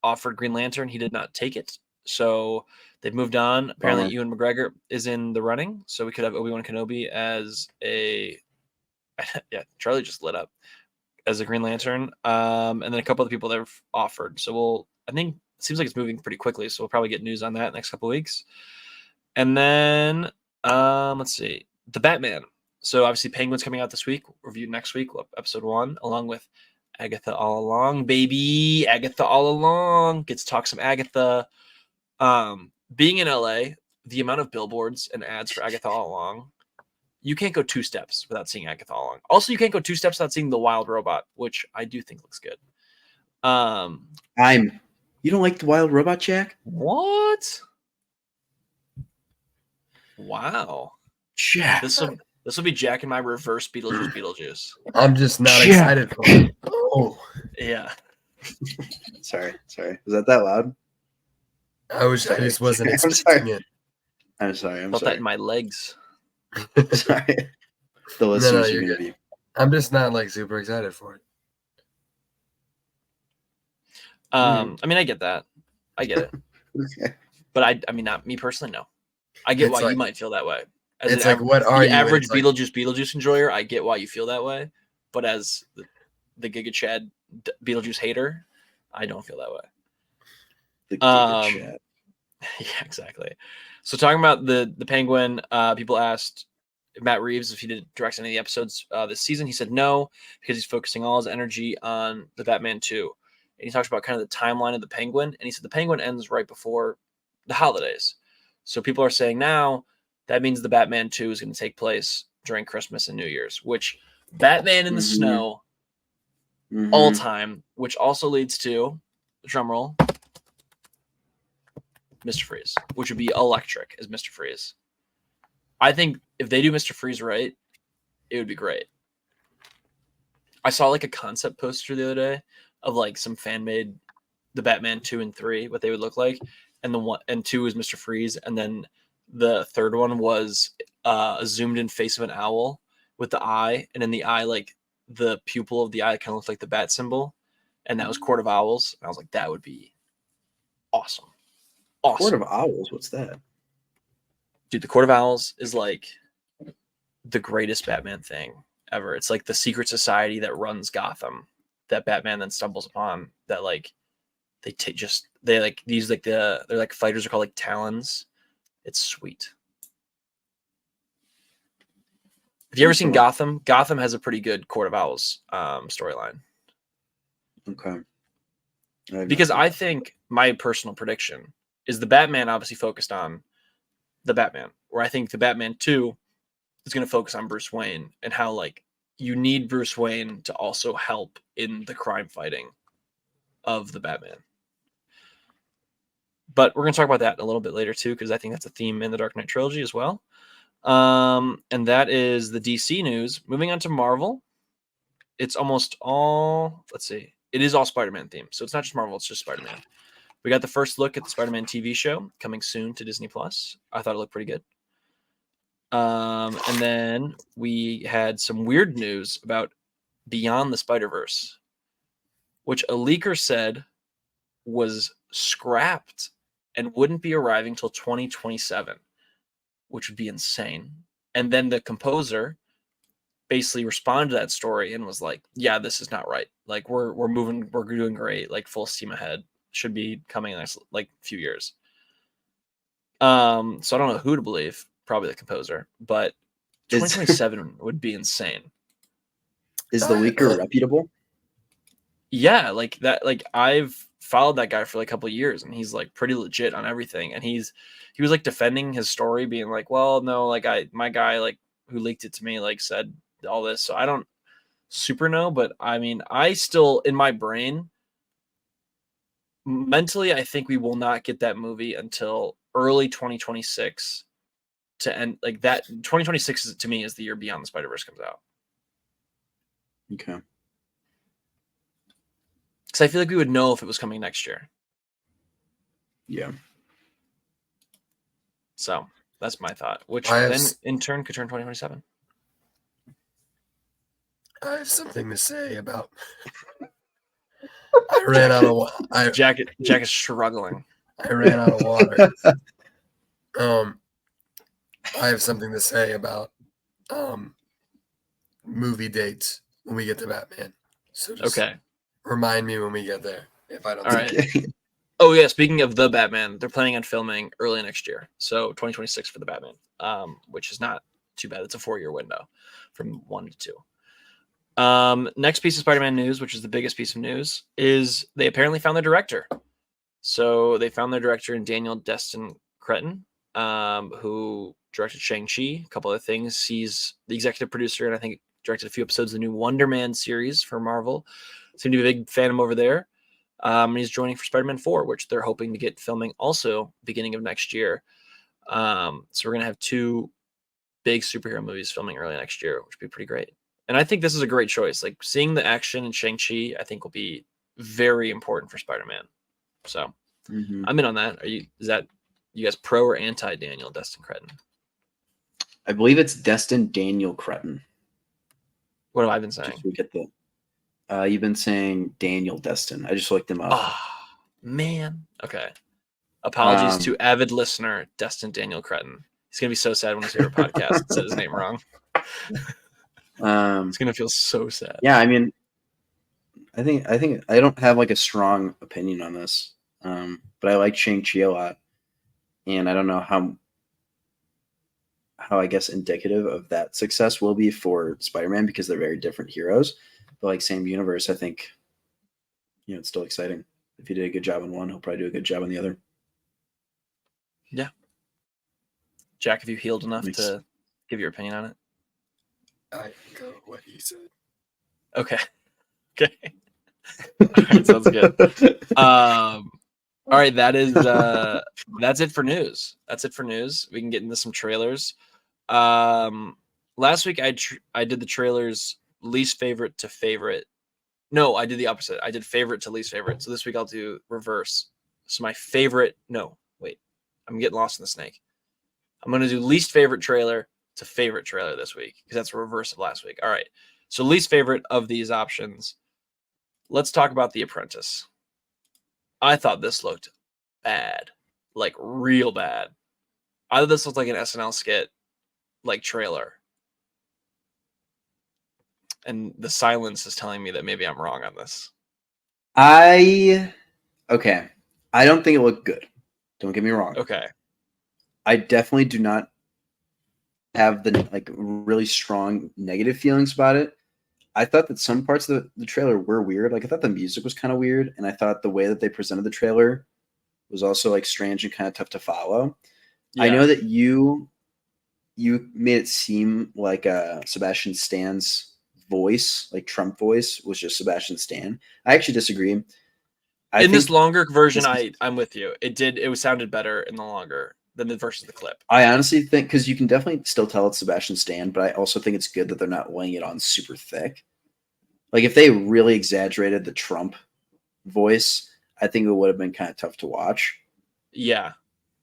Speaker 1: offered Green Lantern. He did not take it, so they've moved on. Apparently, Ewan McGregor is in the running, so we could have Obi-Wan Kenobi as a yeah. Charlie just lit up as a Green Lantern, and then a couple of people that have offered. So I think it seems like it's moving pretty quickly, so we'll probably get news on that next couple of weeks. And then Let's see. The Batman. So obviously Penguin's coming out this week. Reviewed next week, episode 1, along with Agatha All Along, baby. Agatha All Along. Gets to talk some Agatha. Being in LA, the amount of billboards and ads for Agatha All Along, you can't go 2 steps without seeing Agatha All Along. Also, you can't go 2 steps without seeing The Wild Robot, which I do think looks good.
Speaker 4: You don't like The Wild Robot, Jack?
Speaker 1: What? Wow.
Speaker 4: Jack.
Speaker 1: This will be Jack and my reverse Beetlejuice.
Speaker 2: I'm just not
Speaker 3: Yeah.
Speaker 2: excited for it. Oh,
Speaker 1: Yeah.
Speaker 4: Sorry. Was that loud?
Speaker 2: I just wasn't
Speaker 4: I'm
Speaker 2: expecting
Speaker 4: sorry.
Speaker 2: it.
Speaker 4: I'm sorry.
Speaker 1: Felt that in my legs.
Speaker 4: Sorry. The listeners are
Speaker 2: you're
Speaker 4: gonna
Speaker 2: good.
Speaker 4: be.
Speaker 2: I'm just not like super excited for it.
Speaker 1: I mean, I get that. I get it.
Speaker 4: Okay.
Speaker 1: But I mean, not me personally, no. I get
Speaker 2: It's
Speaker 1: why you
Speaker 2: like-
Speaker 1: might feel that way. As
Speaker 2: It's
Speaker 1: an
Speaker 2: like, what are
Speaker 1: the
Speaker 2: you? And
Speaker 1: average
Speaker 2: it's like,
Speaker 1: Beetlejuice enjoyer, I get why you feel that way. But as the Giga Chad Beetlejuice hater, I don't feel that way.
Speaker 4: The Giga Chat.
Speaker 1: Yeah, exactly. So talking about the Penguin, people asked Matt Reeves if he did direct any of the episodes this season. He said no, because he's focusing all his energy on the Batman 2. And he talks about kind of the timeline of the Penguin, and he said the Penguin ends right before the holidays. So people are saying now that means the Batman 2 is going to take place during Christmas and New Year's, which Batman in the
Speaker 4: Mhm.
Speaker 1: snow all time, which also leads to, drumroll, Mr. Freeze, which would be electric as Mr. Freeze. I think if they do Mr. Freeze right, it would be great. I saw like a concept poster the other day of like some fan made the Batman 2 and 3, what they would look like. And the 1 and 2 is Mr. Freeze. And then the third one was a zoomed in face of an owl with the eye. And in the eye, like the pupil of the eye kind of looked like the bat symbol. And that was Court of Owls. And I was like, that would be awesome. Awesome.
Speaker 4: Court of Owls. What's that?
Speaker 1: Dude, the Court of Owls is like the greatest Batman thing ever. It's like the secret society that runs Gotham that Batman then stumbles upon. That like they're like fighters are called like Talons. It's sweet. Have you ever seen Gotham? Gotham has a pretty good Court of Owls storyline.
Speaker 4: Okay.
Speaker 1: Because I think my personal prediction is the Batman obviously focused on the Batman, where I think the Batman 2 is going to focus on Bruce Wayne and how like you need Bruce Wayne to also help in the crime fighting of the Batman. But we're going to talk about that a little bit later too, because I think that's a theme in the Dark Knight trilogy as well. And that is the DC news. Moving on to Marvel, it's almost all, let's see, it is all Spider-Man themed. So it's not just Marvel, it's just Spider-Man. We got the first look at the Spider-Man TV show coming soon to Disney Plus. I thought it looked pretty good. And then we had some weird news about Beyond the Spider-Verse, which a leaker said was scrapped and wouldn't be arriving till 2027, which would be insane. And then the composer basically responded to that story and was like, yeah, this is not right. Like we're moving, we're doing great, like full steam ahead. Should be coming in the next like few years. So I don't know who to believe, probably the composer, but 2027 would be insane.
Speaker 4: Is the leaker reputable?
Speaker 1: Yeah, like that. Like I've followed that guy for like a couple of years, and he's like pretty legit on everything. And he was like defending his story, being like, "Well, no, like my guy like who leaked it to me like said all this." So I don't super know, but I mean, I still in my brain mentally, I think we will not get that movie until early 2026 to end. Like that 2026 is, to me, is the year Beyond the Spider-Verse comes out.
Speaker 4: Okay.
Speaker 1: Because I feel like we would know if it was coming next year.
Speaker 4: Yeah.
Speaker 1: So that's my thought, which
Speaker 2: I have
Speaker 1: then
Speaker 2: s-
Speaker 1: in turn could turn 2027.
Speaker 2: I have something to say about. I ran out of water.
Speaker 1: Jack is struggling.
Speaker 2: I ran out of water. I have something to say about movie dates when we get to Batman. So just
Speaker 1: Okay.
Speaker 2: remind me when we get there if I don't.
Speaker 1: All
Speaker 2: say
Speaker 1: right.
Speaker 2: it.
Speaker 1: Oh yeah, speaking of the Batman, they're planning on filming early next year, so 2026 for the Batman, which is not too bad. It's a 4-year window from 1 to 2. Next piece of Spider-Man news, which is the biggest piece of news, is they apparently found their director. So they found their director in Daniel Destin Cretton, who directed Shang-Chi, a couple other things. He's the executive producer, and I think directed a few episodes of the new Wonder Man series for Marvel. Seem to be a big fan of him over there. And he's joining for Spider-Man 4, which they're hoping to get filming also beginning of next year. So we're going to have 2 big superhero movies filming early next year, which would be pretty great. And I think this is a great choice. Like seeing the action in Shang-Chi, I think will be very important for Spider-Man. So I'm in on that. Is that you guys pro or anti Daniel Destin Cretton?
Speaker 4: I believe it's Destin Daniel Cretton.
Speaker 1: What have I been saying?
Speaker 4: Just look at the. You've been saying Daniel Destin. I just looked him up.
Speaker 1: Oh, man. Okay. Apologies to avid listener Destin Daniel Cretton. He's gonna be so sad when his favorite podcast said his name wrong. It's gonna feel so sad.
Speaker 4: Yeah, I mean, I think I don't have like a strong opinion on this, but I like Shang-Chi a lot, and I don't know how I guess indicative of that success will be for Spider-Man because they're very different heroes, but like same universe. I think it's still exciting. If he did a good job on one, he'll probably do a good job on the other.
Speaker 1: Yeah. Jack, have you healed enough to give your opinion on it?
Speaker 2: I go what he said.
Speaker 1: Okay. Okay. All right, sounds good. All right, that's it for news. That's it for news. We can get into some trailers. Last week I did the trailers least favorite to favorite. No, I did the opposite. I did favorite to least favorite. So this week I'll do reverse. So my favorite. No, wait. I'm getting lost in the snake. I'm going to do least favorite trailer to favorite trailer this week because that's a reverse of last week. All right. So least favorite of these options. Let's talk about The Apprentice. I thought this looked bad, like real bad. I thought this looked like an SNL skit, like trailer. And the silence is telling me that maybe I'm wrong on this.
Speaker 4: Okay. I don't think it looked good. Don't get me wrong.
Speaker 1: Okay.
Speaker 4: I definitely do not have the like really strong negative feelings about it. I thought that some parts of the trailer were weird. Like I thought the music was kind of weird, and I thought the way that they presented the trailer was also like strange and kind of tough to follow. Yeah. I know that you made it seem like Sebastian Stan's voice, like Trump voice, was just Sebastian Stan. I actually disagree.
Speaker 1: In this longer version, I'm with you. It sounded better in the longer than the versus the clip.
Speaker 4: I honestly think because you can definitely still tell it's Sebastian Stan, but I also think it's good that they're not laying it on super thick. Like if they really exaggerated the Trump voice, I think it would have been kind of tough to watch.
Speaker 1: Yeah,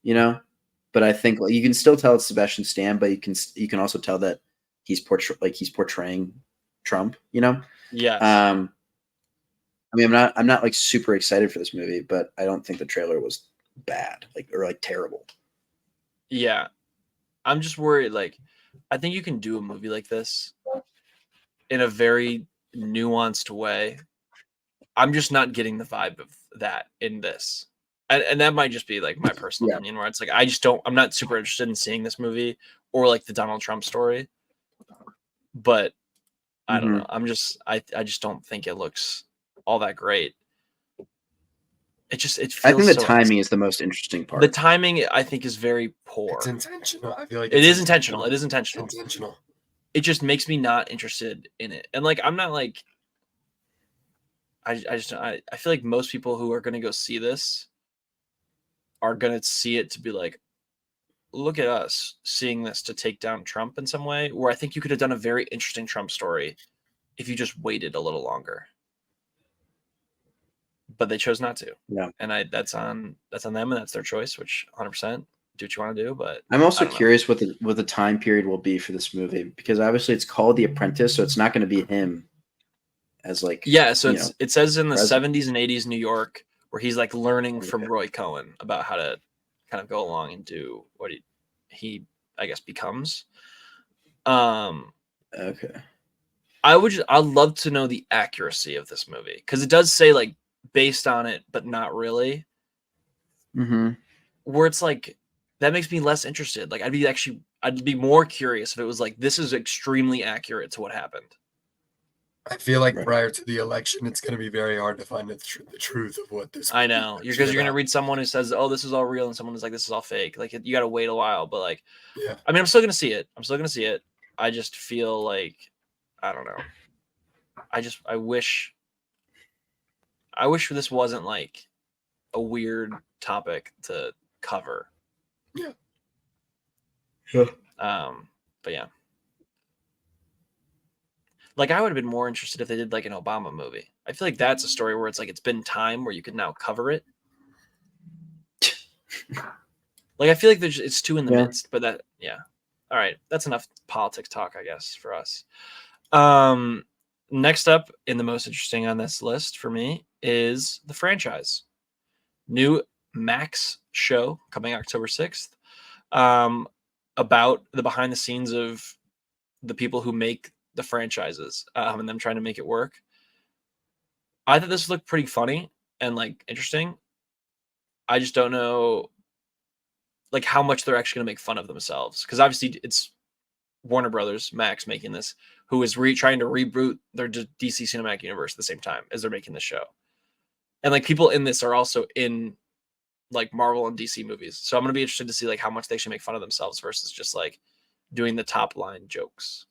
Speaker 4: but I think like, you can still tell it's Sebastian Stan, but you can also tell that he's portraying Trump.
Speaker 1: Yeah.
Speaker 4: I mean, I'm not like super excited for this movie, but I don't think the trailer was bad, or terrible.
Speaker 1: Yeah. I'm just worried. Like, I think you can do a movie like this in a very nuanced way. I'm just not getting the vibe of that in this. And that might just be like my personal opinion where it's like, I'm not super interested in seeing this movie or like the Donald Trump story, but I don't know. I just don't think it looks all that great. It feels
Speaker 4: I think the timing is the most interesting part.
Speaker 1: The timing, I think, is very poor.
Speaker 2: It's intentional. I feel like
Speaker 1: it is intentional. It is intentional.
Speaker 2: It's intentional.
Speaker 1: It just makes me not interested in it. And like, I'm not like, I feel like most people who are going to go see this are going to see it to be like, look at us seeing this to take down Trump in some way, where I think you could have done a very interesting Trump story if you just waited a little longer. But they chose not to.
Speaker 4: Yeah.
Speaker 1: And that's on them, and that's their choice, which 100% do what you want to do. But
Speaker 4: I'm also curious what the time period will be for this movie, because obviously it's called The Apprentice, so it's not going to be him as like
Speaker 1: so it says in the 70s and 80s New York, where he's like learning from Roy Cohen about how to kind of go along and do what he I guess becomes.
Speaker 4: Okay.
Speaker 1: I'd love to know the accuracy of this movie, because it does say like based on it, but not really.
Speaker 4: Mm-hmm.
Speaker 1: where it's like that makes me less interested. Like I'd be more curious if it was like this is extremely accurate to what happened.
Speaker 2: I feel like
Speaker 4: Right.
Speaker 2: prior to the election, it's going to be very hard to find the truth of what this.
Speaker 1: I
Speaker 2: movie is
Speaker 1: know
Speaker 2: actually
Speaker 1: because you're gonna
Speaker 2: about.
Speaker 1: read someone who says, "Oh, this is all real," and someone who's like, "This is all fake." Like you got to wait a while, but like,
Speaker 2: Yeah.
Speaker 1: I mean, I'm still gonna see it. I'm still gonna see it. I just feel like I don't know. I wish this wasn't like a weird topic to cover.
Speaker 2: Yeah.
Speaker 1: But yeah. Like I would have been more interested if they did like an Obama movie. I feel like that's a story where it's like it's been time where you can now cover it. Like I feel like it's too in the midst, but that All right, that's enough politics talk, I guess, for us. Next up, in the most interesting on this list for me is the franchise. New Max show coming October 6th. About the behind the scenes of the people who make the franchises and them trying to make it work. I thought this looked pretty funny and like interesting. I just don't know like how much they're actually going to make fun of themselves because obviously it's Warner Brothers, Max making this, who is trying to reboot their DC Cinematic Universe at the same time as they're making the show. And like people in this are also in like Marvel and DC movies. So I'm going to be interested to see like how much they should make fun of themselves versus just like doing the top line jokes.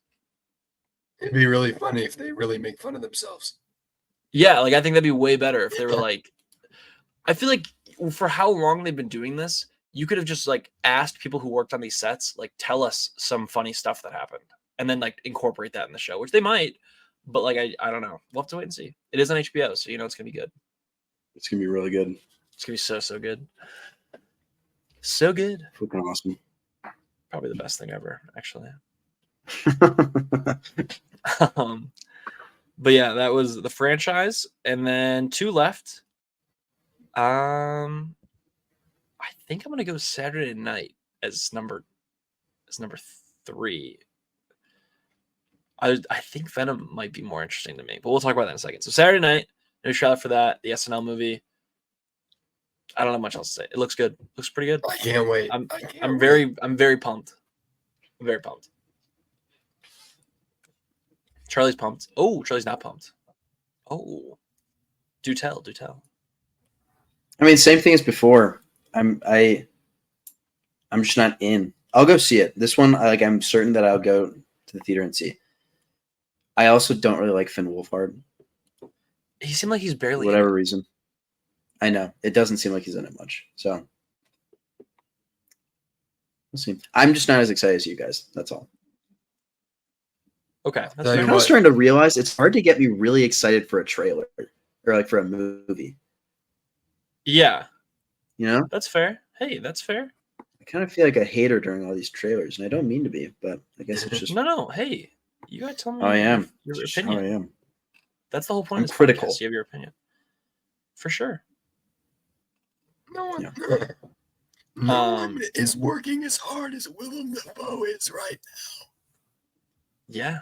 Speaker 2: It'd be really funny if they really make fun of themselves.
Speaker 1: Yeah, like I think that'd be way better if they were like, I feel like for how long they've been doing this, you could have just like asked people who worked on these sets, like tell us some funny stuff that happened and then like incorporate that in the show, which they might, but like, I don't know. We'll have to wait and see. It is on HBO, so you know, it's going to be good.
Speaker 4: It's going to be really good.
Speaker 1: It's going to be so good. So good.
Speaker 4: Freaking awesome.
Speaker 1: Probably the best thing ever, actually. But yeah, that was the franchise, and then 2 left. I think I'm gonna go Saturday Night as number 3. I think Venom might be more interesting to me, but we'll talk about that in a second. So Saturday Night, no trailer for that. The SNL movie. I don't have much else to say. It looks good. Looks pretty good.
Speaker 2: I can't wait.
Speaker 1: I'm very pumped. I'm very pumped. Charlie's pumped. Oh, Charlie's not pumped. Oh, do tell.
Speaker 4: I mean, same thing as before. I'm just not in. I'll go see it. This one, I'm certain that I'll go to the theater and see. I also don't really like Finn Wolfhard.
Speaker 1: He seemed like he's barely
Speaker 4: for whatever reason. I know it doesn't seem like he's in it much. So we'll see. I'm just not as excited as you guys. That's all.
Speaker 1: Okay, that's
Speaker 4: I'm kind of starting to realize it's hard to get me really excited for a trailer or like for a movie.
Speaker 1: Yeah,
Speaker 4: you know,
Speaker 1: that's fair. Hey, that's fair.
Speaker 4: I kind of feel like a hater during all these trailers, and I don't mean to be, but I guess it's just
Speaker 1: no. Hey, you gotta tell me.
Speaker 4: I am
Speaker 1: your opinion.
Speaker 4: I am.
Speaker 1: That's the whole point
Speaker 4: I'm
Speaker 1: of this
Speaker 4: critical.
Speaker 1: podcast. You have your opinion, for sure.
Speaker 2: No one is working as hard as Willem Dafoe is right now.
Speaker 1: Yeah.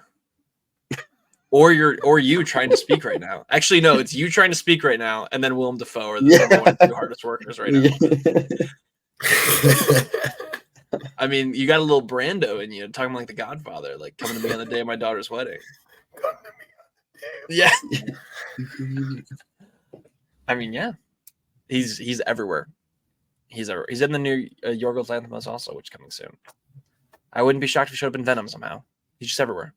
Speaker 1: Or you trying to speak right now. Actually, no, it's you trying to speak right now, and then Willem Dafoe are the number 1 2 hardest workers right now. I mean, you got a little Brando in you, talking like the Godfather, like coming to me on the day of my daughter's wedding. Yeah. I mean, yeah. He's everywhere. He's in the new Yorgos Lanthimos also, which is coming soon. I wouldn't be shocked if he showed up in Venom somehow. He's just everywhere.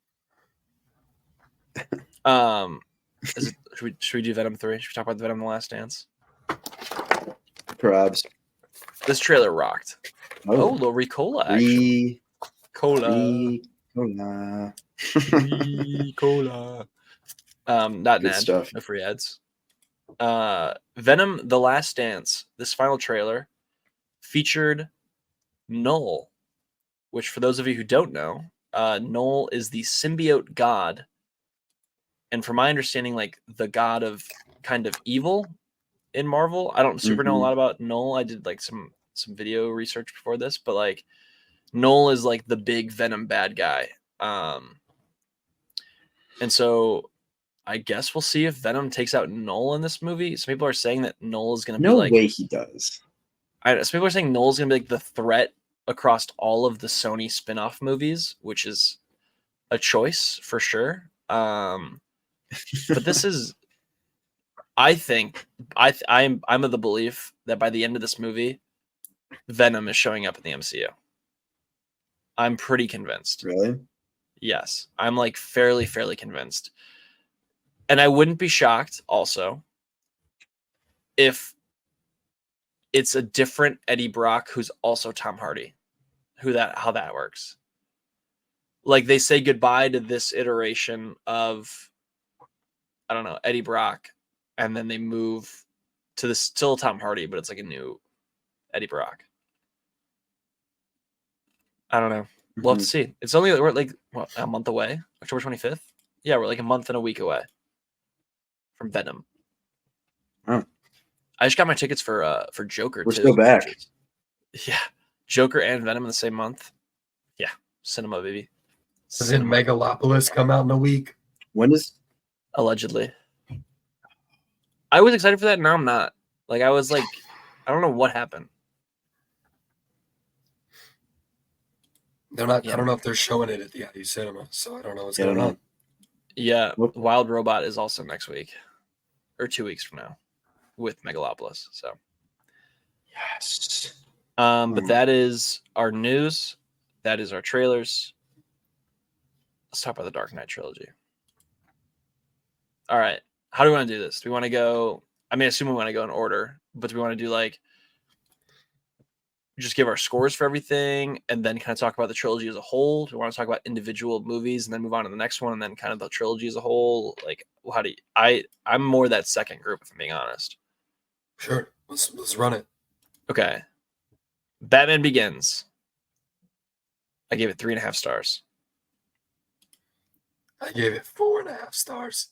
Speaker 1: Should we do Venom 3? Should we talk about the Venom The Last Dance?
Speaker 4: Perhaps.
Speaker 1: This trailer rocked. Oh, little Ricola action. Cola. Not
Speaker 4: Good
Speaker 1: Nad.
Speaker 4: stuff.
Speaker 1: No free ads. Venom The Last Dance. This final trailer featured Null, which for those of you who don't know, Null is the symbiote god. And from my understanding, like the god of kind of evil in Marvel. I don't super know a lot about Null. I did like some video research before this, but like Null is like the big Venom bad guy. And so I guess we'll see if Venom takes out Null in this movie. Some people are saying that Null is going to be like...
Speaker 4: No way he does.
Speaker 1: Some people are saying Noel's gonna be like the threat across all of the Sony spin-off movies, which is a choice for sure. But this is, I think, I'm of the belief that by the end of this movie, Venom is showing up in the MCU. I'm pretty convinced.
Speaker 4: Really?
Speaker 1: Yes, I'm like fairly convinced, and I wouldn't be shocked also if it's a different Eddie Brock who's also Tom Hardy. How that works. Like they say goodbye to this iteration of, I don't know, Eddie Brock, and then they move to the still Tom Hardy, but it's like a new Eddie Brock. I don't know. We'll have to see. It's only we're like what, a month away, October 25th. Yeah, we're like a month and a week away from Venom.
Speaker 4: Oh.
Speaker 1: I just got my tickets for Joker.
Speaker 4: We're
Speaker 1: too.
Speaker 4: still back.
Speaker 1: Yeah, Joker and Venom in the same month. Yeah, cinema, baby.
Speaker 2: Doesn't Megalopolis come out in a week?
Speaker 4: When is
Speaker 1: Allegedly. I was excited for that. Now I'm not. Like I was like, I don't know what happened.
Speaker 2: They're not.
Speaker 1: Yeah.
Speaker 2: I don't know if they're showing it at the IU Cinema, so I don't know what's going on.
Speaker 1: Yeah,
Speaker 4: Whoop.
Speaker 1: Wild Robot is also next week, or 2 weeks from now, with Megalopolis. So,
Speaker 4: yes.
Speaker 1: but that is our news. That is our trailers. Let's talk about the Dark Knight trilogy. All right, how do we want to do this? Do we want to go? I mean, I assume we want to go in order, but do we want to do like just give our scores for everything and then kind of talk about the trilogy as a whole? Do we want to talk about individual movies and then move on to the next one and then kind of the trilogy as a whole? Like, how do you, I'm more that second group, if I'm being honest.
Speaker 2: Sure, let's run it.
Speaker 1: Okay. Batman Begins. I gave it 3.5 stars.
Speaker 2: I gave it 4.5 stars.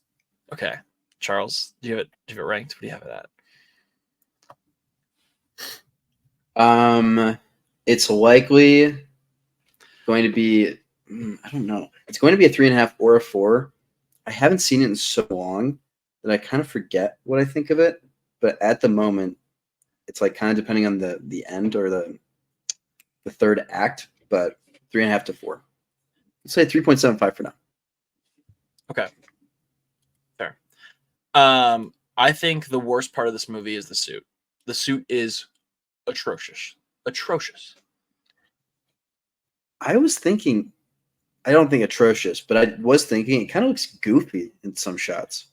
Speaker 1: Okay. Charles, do you have it ranked? What do you have it at?
Speaker 4: It's likely going to be, I don't know. It's going to be a 3.5 or a 4. I haven't seen it in so long that I kind of forget what I think of it. But at the moment, it's like kind of depending on the end or the third act, but 3.5 to 4. Let's say 3.75 for now.
Speaker 1: Okay. Fair. I think the worst part of this movie is the suit. The suit is atrocious. Atrocious.
Speaker 4: I was thinking, I don't think atrocious, but I was thinking it kind of looks goofy in some shots.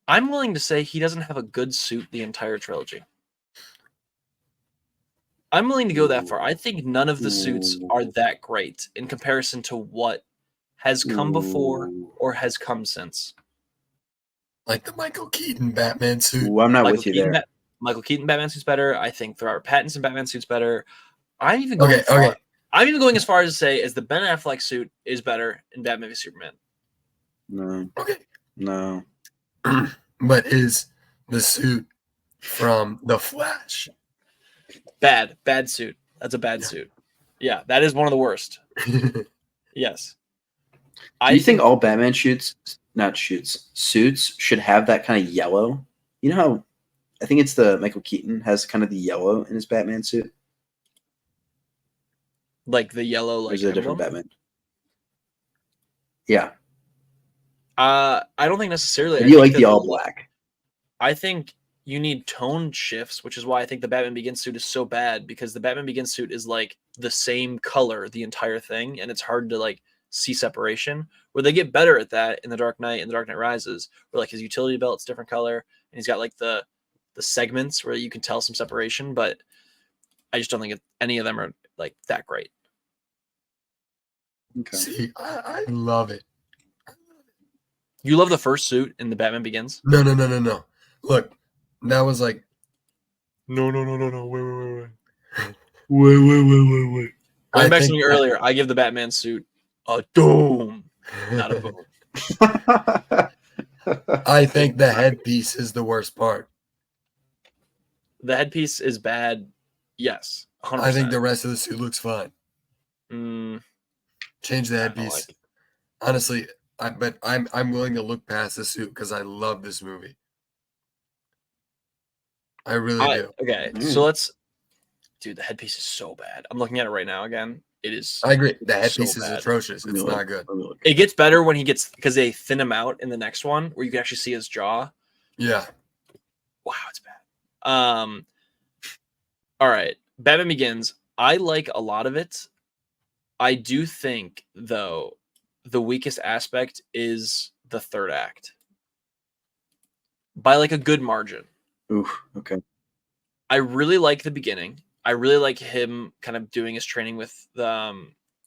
Speaker 1: I'm willing to say he doesn't have a good suit the entire trilogy. I'm willing to go that far. I think none of the suits are that great in comparison to what has come before or has come since.
Speaker 2: Like the Michael Keaton Batman suit.
Speaker 4: Ooh, I'm not with you there.
Speaker 1: Michael Keaton Batman suit's better. I think Robert Pattinson Batman suit's better. I'm even going
Speaker 2: Okay.
Speaker 1: I'm even going as far as to say as the Ben Affleck suit is better in Batman v Superman.
Speaker 4: No.
Speaker 2: Okay.
Speaker 4: No.
Speaker 2: But is the suit from The Flash?
Speaker 1: Bad suit. That's a bad suit. Yeah, that is one of the worst. Yes.
Speaker 4: Do you think all Batman suits should have that kind of yellow? You know how I think it's the Michael Keaton has kind of the yellow in his Batman suit?
Speaker 1: Like the yellow,
Speaker 4: Or
Speaker 1: like
Speaker 4: is it a different
Speaker 1: emblem?
Speaker 4: Batman? Yeah.
Speaker 1: I don't think necessarily.
Speaker 4: Do you like the all black?
Speaker 1: I think you need tone shifts, which is why I think the Batman Begins suit is so bad, because the Batman Begins suit is like the same color the entire thing, and it's hard to like see separation. Where they get better at that in the Dark Knight and the Dark Knight Rises, where like his utility belt's different color, and he's got like the segments where you can tell some separation. But I just don't think any of them are like that great.
Speaker 4: Okay.
Speaker 2: See, I love it.
Speaker 1: You love the first suit in the Batman Begins?
Speaker 2: No. Look, that was like
Speaker 1: No. Wait. Going back to me earlier, I give the Batman suit a dome, not a boom.
Speaker 2: I think the headpiece is the worst part.
Speaker 1: The headpiece is bad. Yes, 100%.
Speaker 2: I think the rest of the suit looks fine. Change the
Speaker 1: I don't
Speaker 2: headpiece.
Speaker 1: like it.
Speaker 2: Honestly, I'm willing to look past the suit because I love this movie. I really do.
Speaker 1: Okay, so let's dude, the headpiece is so bad. I'm looking at it right now again. It is.
Speaker 2: I agree. The
Speaker 1: so
Speaker 2: headpiece is
Speaker 1: bad.
Speaker 2: atrocious. It's not good.
Speaker 1: It gets better when he gets because they thin him out in the next one where you can actually see his jaw.
Speaker 2: Yeah.
Speaker 1: Wow, it's bad. All right, Batman Begins. I like a lot of it. I do think though the weakest aspect is the third act by like a good margin.
Speaker 4: Oof. Okay.
Speaker 1: I really like the beginning. I really like him kind of doing his training with the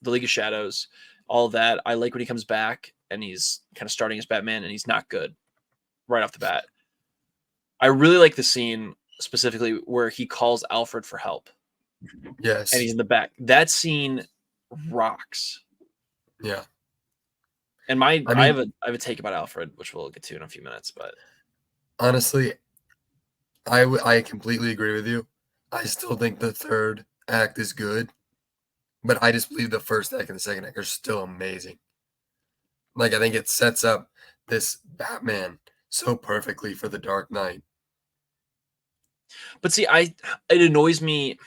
Speaker 1: League of Shadows, all of that. I like when he comes back and he's kind of starting as Batman and he's not good right off the bat. I really like the scene specifically where he calls Alfred for help
Speaker 2: Yes.
Speaker 1: and he's in the back. That scene rocks.
Speaker 2: Yeah.
Speaker 1: And
Speaker 2: I
Speaker 1: I have
Speaker 2: mean,
Speaker 1: a take about Alfred, which we'll get to in a few minutes. But
Speaker 2: honestly, I completely agree with you. I still think the third act is good, but I just believe the first act and the second act are still amazing. Like, I think it sets up this Batman so perfectly for the Dark Knight.
Speaker 1: see, it annoys me.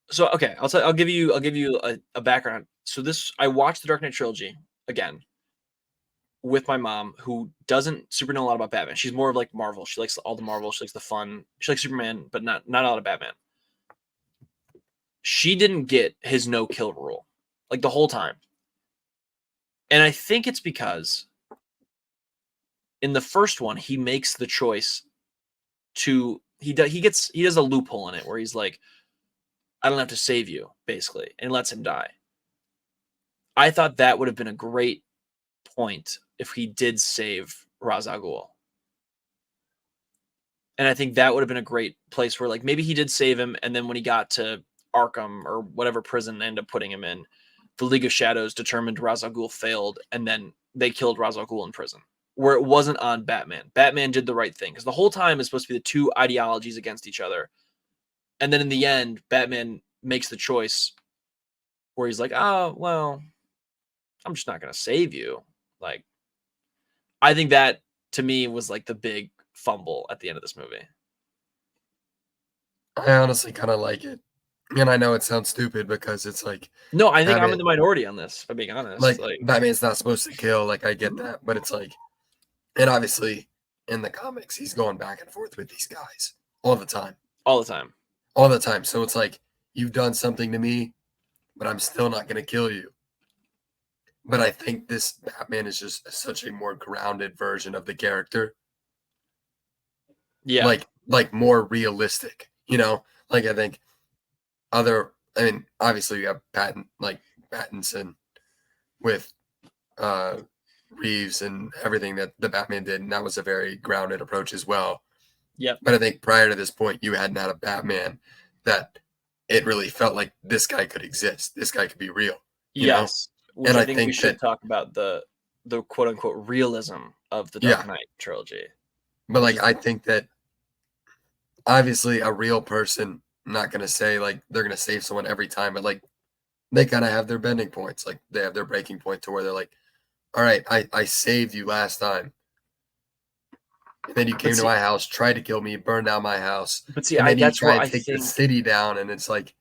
Speaker 1: So okay, I'll give you a background. So I watched the Dark Knight trilogy again with my mom, who doesn't super know a lot about Batman. She's more of like Marvel. She likes all the Marvel. She likes the fun. She likes Superman, but not a lot of Batman. She didn't get his no kill rule like the whole time, and I think it's because in the first one he makes the choice to he does a loophole in it where he's like, I don't have to save you, basically, and lets him die. I thought that would have been a great point if he did save Ra's al Ghul. And I think that would have been a great place where, like, maybe he did save him, and then when he got to Arkham or whatever prison they ended up putting him in, the League of Shadows determined Ra's al Ghul failed, and then they killed Ra's al Ghul in prison, where it wasn't on Batman. Batman did the right thing, because the whole time it's supposed to be the two ideologies against each other. And then in the end, Batman makes the choice where he's like, oh, well, I'm just not going to save you. Like, I think that, to me, was like the big fumble at the end of this movie.
Speaker 2: I honestly kind of like it. And I know it sounds stupid because it's like,
Speaker 1: No, I think I'm in
Speaker 2: Batman,
Speaker 1: the minority on this, if I'm being honest.
Speaker 2: like,
Speaker 1: Like,
Speaker 2: Batman's not supposed to kill. Like, I get that. But it's like, and obviously in the comics, he's going back and forth with these guys all the time.
Speaker 1: all the time.
Speaker 2: All the time. So it's like, you've done something to me, but I'm still not going to kill you. But I think this Batman is just such a more grounded version of the character.
Speaker 1: Yeah.
Speaker 2: Like more realistic, you know? Like, I think obviously you have Pattinson with Reeves and everything that the Batman did, and that was a very grounded approach as well.
Speaker 1: Yep.
Speaker 2: But I think prior to this point, you hadn't had a Batman that it really felt like this guy could exist. This guy could be real. You know?
Speaker 1: Yes. Which
Speaker 2: And
Speaker 1: I
Speaker 2: I
Speaker 1: think we
Speaker 2: think
Speaker 1: should
Speaker 2: that,
Speaker 1: talk about the quote unquote realism of the
Speaker 2: Yeah.
Speaker 1: Dark Knight trilogy.
Speaker 2: but like, I think that obviously a real person, not going to say like they're going to save someone every time, but like they kind of have their bending points. Like they have their breaking point to where they're like, all right, I saved you last time. And then you came to my house, tried to kill me, burned down my house.
Speaker 1: But see,
Speaker 2: And then you
Speaker 1: that's
Speaker 2: try
Speaker 1: where
Speaker 2: and
Speaker 1: I
Speaker 2: take the
Speaker 1: think.
Speaker 2: city down, and it's like,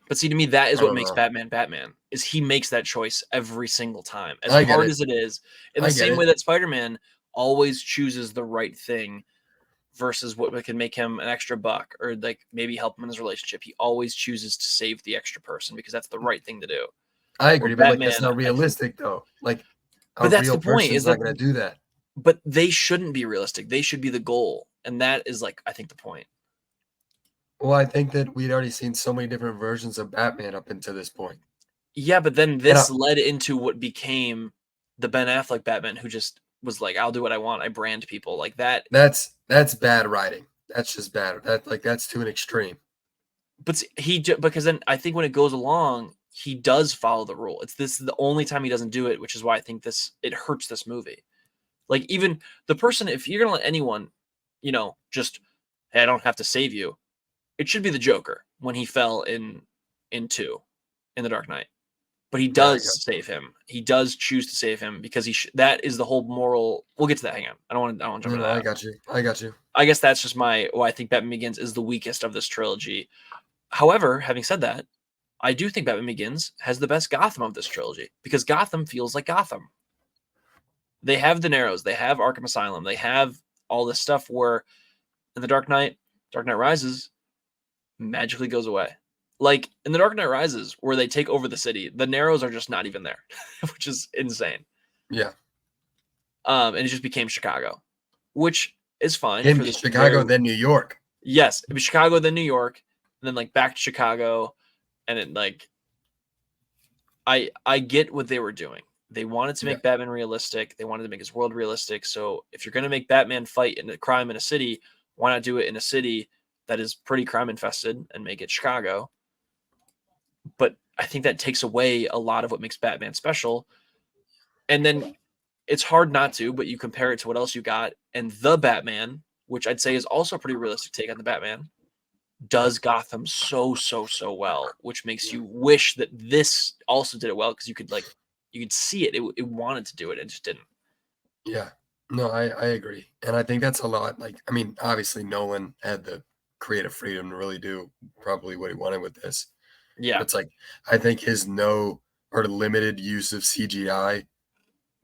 Speaker 1: But see, to me, that is
Speaker 2: I
Speaker 1: what
Speaker 2: don't
Speaker 1: makes
Speaker 2: know.
Speaker 1: Batman Batman. Is he makes that choice every single time, as
Speaker 2: I get
Speaker 1: hard
Speaker 2: it.
Speaker 1: as it is. In
Speaker 2: I
Speaker 1: the
Speaker 2: get
Speaker 1: same
Speaker 2: it.
Speaker 1: way that Spider-Man always chooses the right thing versus what can make him an extra buck or like maybe help him in his relationship. He always chooses to save the extra person because that's the right thing to do.
Speaker 2: I agree, but like that's
Speaker 1: Batman,
Speaker 2: not realistic though. Like a
Speaker 1: but that's
Speaker 2: real
Speaker 1: the point.
Speaker 2: person's
Speaker 1: Is
Speaker 2: not
Speaker 1: that
Speaker 2: going to do that.
Speaker 1: but they shouldn't be realistic. They should be the goal, and that is like I think the point.
Speaker 2: Well, I think that we'd already seen so many different versions of Batman up until this point.
Speaker 1: Yeah, but then
Speaker 2: And
Speaker 1: this led into what became the Ben Affleck Batman, who just was like, "I'll do what I want. I brand people like that."
Speaker 2: that's bad writing. That's just bad. That's to an extreme.
Speaker 1: But because then I think when it goes along, he does follow the rule. This is the only time he doesn't do it, which is why I think it hurts this movie. Like even the person, if you're gonna let anyone, just hey, I don't have to save you. It should be the Joker when he fell in 2 in The Dark Knight. But he does save him. He does choose to save him because that is the whole moral. We'll get to that. Hang on. I don't want to jump into that.
Speaker 2: I got you.
Speaker 1: I guess that's just why I think Batman Begins is the weakest of this trilogy. However, having said that, I do think Batman Begins has the best Gotham of this trilogy because Gotham feels like Gotham. They have the Narrows, they have Arkham Asylum, they have all this stuff where in the Dark Knight Rises magically goes away. Like in the Dark Knight Rises, where they take over the city, the Narrows are just not even there, which is insane.
Speaker 2: Yeah.
Speaker 1: And it just became Chicago, which is fine
Speaker 2: In
Speaker 1: for this
Speaker 2: Chicago, then New York.
Speaker 1: Yes, it was Chicago, then New York, and then like back to Chicago, and it like I get what they were doing. They wanted to make Batman realistic. They wanted to make his world realistic. So if you're going to make Batman fight in a crime in a city, why not do it in a city that is pretty crime infested and make it Chicago? But I think that takes away a lot of what makes Batman special. And then it's hard not to, but you compare it to what else you got, and the Batman, which I'd say is also a pretty realistic take on the Batman, does Gotham so well, which makes you wish that this also did it well because you could see it. It wanted to do it and just didn't.
Speaker 2: Yeah. No, I agree. And I think that's a lot. Like, I mean, obviously Nolan had the creative freedom to really do probably what he wanted with this.
Speaker 1: Yeah.
Speaker 2: But it's like, I think his no or limited use of CGI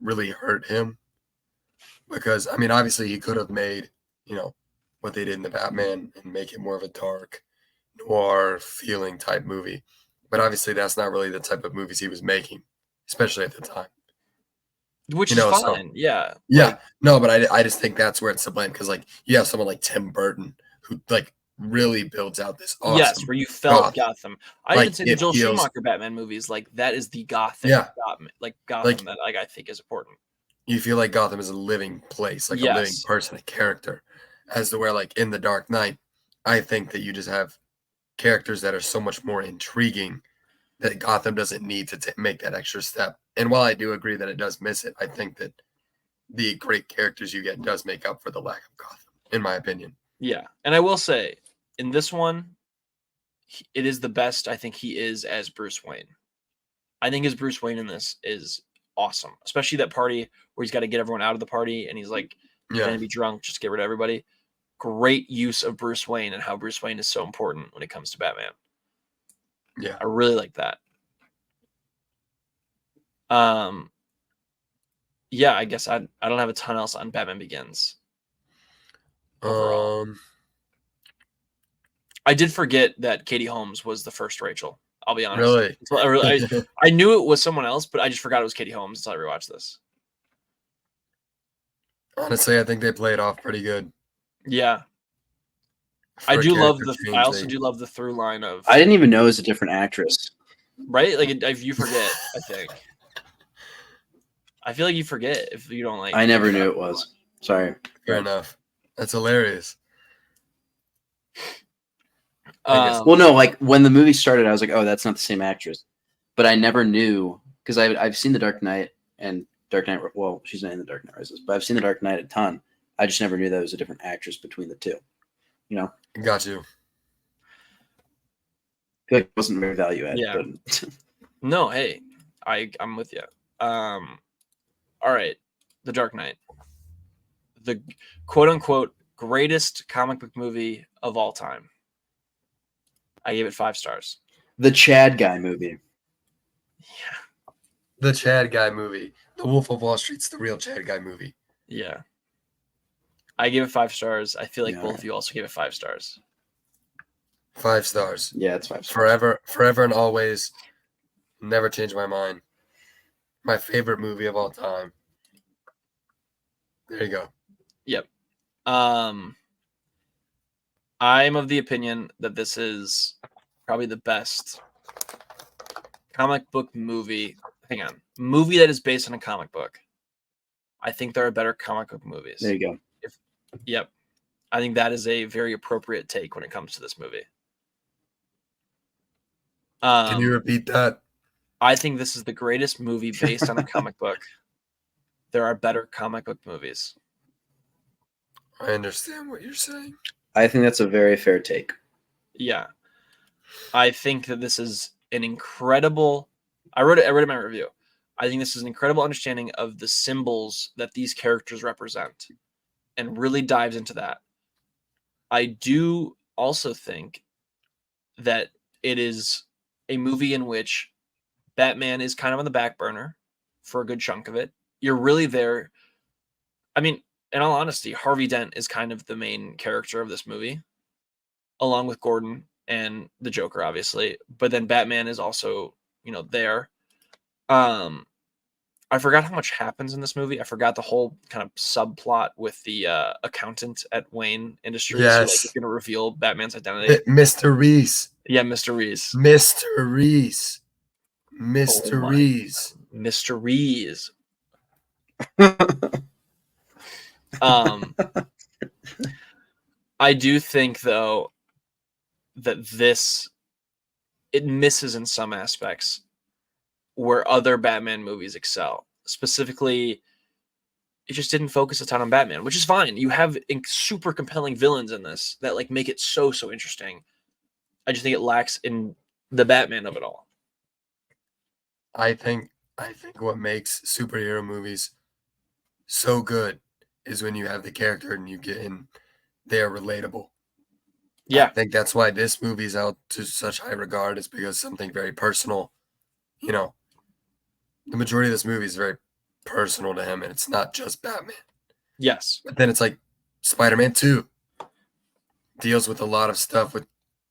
Speaker 2: really hurt him because, I mean, obviously he could have made, what they did in the Batman and make it more of a dark noir feeling type movie. But obviously that's not really the type of movies he was making, especially at the time.
Speaker 1: Which is fine. Yeah.
Speaker 2: Yeah. No, but I just think that's where it's to blame because like you have someone like Tim Burton who like really builds out this awesome.
Speaker 1: Yes, where you felt Gotham. I
Speaker 2: like,
Speaker 1: even say the Joel Schumacher Batman movies, like that is the Gotham.
Speaker 2: Yeah.
Speaker 1: Gotham that I think is important.
Speaker 2: You feel like Gotham is a living place, like a living person, a character. As to where like in The Dark Knight, I think that you just have characters that are so much more intriguing that Gotham doesn't need to make that extra step. And while I do agree that it does miss it, I think that the great characters you get does make up for the lack of Gotham, in my opinion.
Speaker 1: Yeah. And I will say, in this one, it is the best I think he is as Bruce Wayne. I think his Bruce Wayne in this is awesome, especially that party where he's got to get everyone out of the party and he's like, you're going to be drunk, just get rid of everybody. Great use of Bruce Wayne and how Bruce Wayne is so important when it comes to Batman.
Speaker 2: Yeah.
Speaker 1: I really like that. Yeah, I guess I don't have a ton else on Batman Begins. Overall. I did forget that Katie Holmes was the first Rachel. I'll be honest.
Speaker 2: Really?
Speaker 1: I knew it was someone else, but I just forgot it was Katie Holmes until I rewatched this.
Speaker 2: Honestly, I think they play it off pretty good.
Speaker 1: Yeah. I do love I also do love the through line of.
Speaker 4: I didn't even know it was a different actress.
Speaker 1: Right? Like if you forget, I think. I feel like you forget if you don't like.
Speaker 4: I never knew it was. Sorry.
Speaker 2: Fair enough. That's hilarious.
Speaker 4: Well, no, like when the movie started, I was like, oh, that's not the same actress. But I never knew because I've seen The Dark Knight and Dark Knight. Well, she's not in The Dark Knight Rises, but I've seen The Dark Knight a ton. I just never knew that it was a different actress between the two.
Speaker 2: Got you.
Speaker 4: I feel like it wasn't very value added.
Speaker 1: Yeah.
Speaker 4: But...
Speaker 1: No, hey, I'm with you. All right, The Dark Knight, the quote unquote greatest comic book movie of all time. I gave it 5 stars.
Speaker 4: The Chad Guy movie.
Speaker 1: Yeah.
Speaker 2: The Chad Guy movie. The Wolf of Wall Street's the real Chad Guy movie.
Speaker 1: Yeah. I gave it 5 stars. I feel like both of you also gave it 5 stars.
Speaker 2: 5 stars.
Speaker 4: Yeah, it's 5 stars.
Speaker 2: Forever and always. Never change my mind. My favorite movie of all time. There you go.
Speaker 1: Yep. I'm of the opinion that this is probably the best comic book movie. Hang on. Movie that is based on a comic book. I think there are better comic book movies.
Speaker 4: There you go.
Speaker 1: Yep. I think that is a very appropriate take when it comes to this movie.
Speaker 2: Can you repeat that?
Speaker 1: I think this is the greatest movie based on a comic book. There are better comic book movies.
Speaker 2: I understand what you're saying.
Speaker 4: I think that's a very fair take.
Speaker 1: Yeah. I think that this is an incredible... I wrote it in my review. I think this is an incredible understanding of the symbols that these characters represent and really dives into that. I do also think that it is a movie in which Batman is kind of on the back burner for a good chunk of it. You're really there. I mean, in all honesty, Harvey Dent is kind of the main character of this movie, along with Gordon and the Joker, obviously. But then Batman is also, there. I forgot how much happens in this movie. I forgot the whole kind of subplot with the accountant at Wayne Industries who
Speaker 2: Yes.
Speaker 1: is going to reveal Batman's identity.
Speaker 2: Mr. Reese.
Speaker 1: Yeah, Mr. Reese.
Speaker 2: Mr. Reese. Mr.
Speaker 1: Oh my
Speaker 2: Reese.
Speaker 1: Mr. Reese. I do think though that it misses in some aspects where other Batman movies excel. Specifically, it just didn't focus a ton on Batman, which is fine. You have super compelling villains in this that like make it so interesting. I just think it lacks in the Batman of it all.
Speaker 2: I think what makes superhero movies so good is when you have the character and you get in, they're relatable.
Speaker 1: Yeah.
Speaker 2: I think that's why this movie's out to such high regard, is because something very personal, the majority of this movie is very personal to him, and it's not just Batman.
Speaker 1: Yes.
Speaker 2: But then it's like Spider-Man 2 deals with a lot of stuff with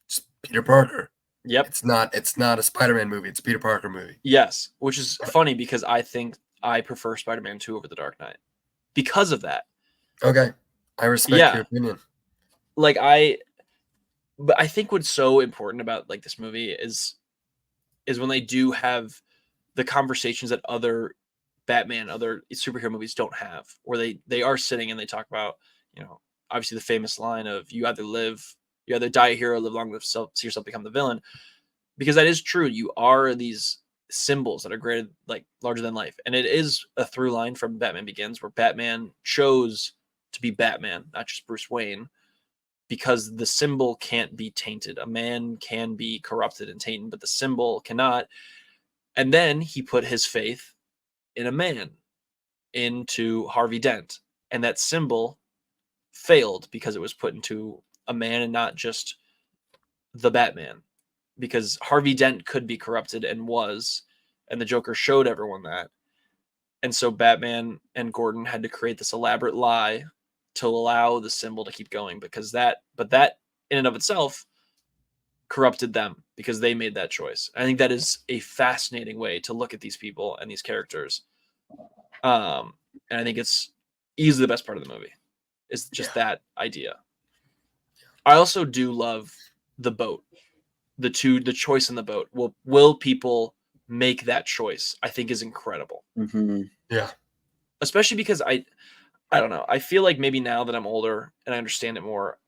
Speaker 2: just Peter Parker.
Speaker 1: Yep.
Speaker 2: It's not a Spider-Man movie, it's a Peter Parker movie.
Speaker 1: Yes, which is funny because I think I prefer Spider-Man 2 over The Dark Knight because of that.
Speaker 2: Okay. I respect your opinion.
Speaker 1: But I think what's so important about like this movie is when they do have the conversations that other superhero movies don't have, where they are sitting and they talk about, obviously the famous line of you either die a hero, live long, see yourself become the villain, because that is true. You are these symbols that are greater, like larger than life. And it is a through line from Batman Begins, where Batman chose to be Batman, not just Bruce Wayne, because the symbol can't be tainted. A man can be corrupted and tainted, but the symbol cannot. And then he put his faith in a man, into Harvey Dent. And that symbol failed because it was put into a man and not just the Batman. Because Harvey Dent could be corrupted and was, and the Joker showed everyone that. And so Batman and Gordon had to create this elaborate lie to allow the symbol to keep going, but that in and of itself corrupted them because they made that choice. I think that is a fascinating way to look at these people and these characters. And I think it's easily the best part of the movie is just that idea. I also do love the boat. The choice in the boat. Will people make that choice? I think is incredible.
Speaker 4: Mm-hmm.
Speaker 2: Yeah.
Speaker 1: Especially because I don't know. I feel like maybe now that I'm older and I understand it more,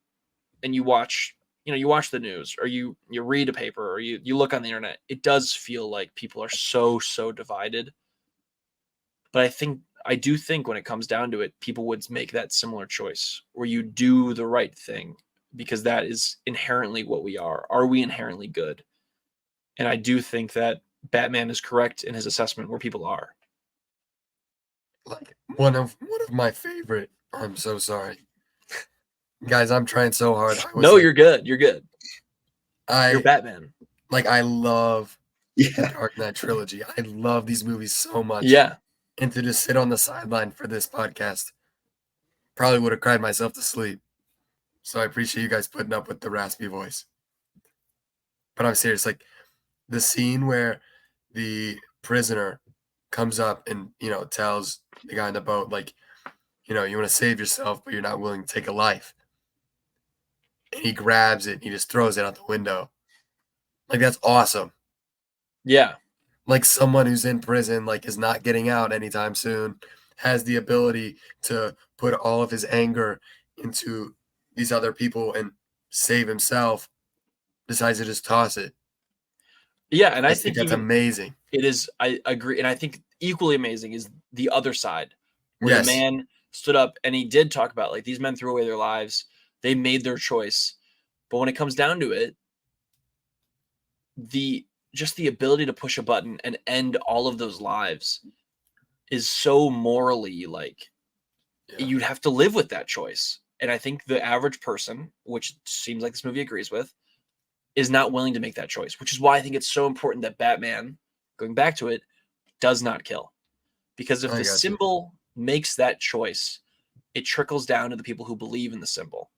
Speaker 1: and you watch the news or you read a paper or you look on the internet, it does feel like people are so divided. But I do think when it comes down to it, people would make that similar choice where you do the right thing, because that is inherently what we are. Are we inherently good? And I do think that Batman is correct in his assessment where people are.
Speaker 2: Like one of my favorite. I'm so sorry, guys. I'm trying so hard.
Speaker 1: No, you're good. You're good. You're Batman.
Speaker 2: Like I love the Dark Knight trilogy. I love these movies so much.
Speaker 1: Yeah.
Speaker 2: And to just sit on the sideline for this podcast, probably would have cried myself to sleep. So I appreciate you guys putting up with the raspy voice. But I'm serious. Like the scene where the prisoner comes up and, tells the guy in the boat, like, you want to save yourself, but you're not willing to take a life. And he grabs it and he just throws it out the window. Like, that's awesome.
Speaker 1: Yeah.
Speaker 2: Like someone who's in prison, like is not getting out anytime soon, has the ability to put all of his anger into these other people and save himself, decides to just toss it.
Speaker 1: Yeah, and I think
Speaker 2: that's amazing.
Speaker 1: It is. I agree, and I think equally amazing is the other side, where the man stood up and he did talk about like these men threw away their lives, they made their choice, but when it comes down to it, the ability to push a button and end all of those lives is so morally you'd have to live with that choice. And I think the average person, which seems like this movie agrees with, is not willing to make that choice, which is why I think it's so important that Batman, going back to it, does not kill. Because if
Speaker 2: I
Speaker 1: the
Speaker 2: got you.
Speaker 1: symbol makes that choice, it trickles down to the people who believe in the symbol.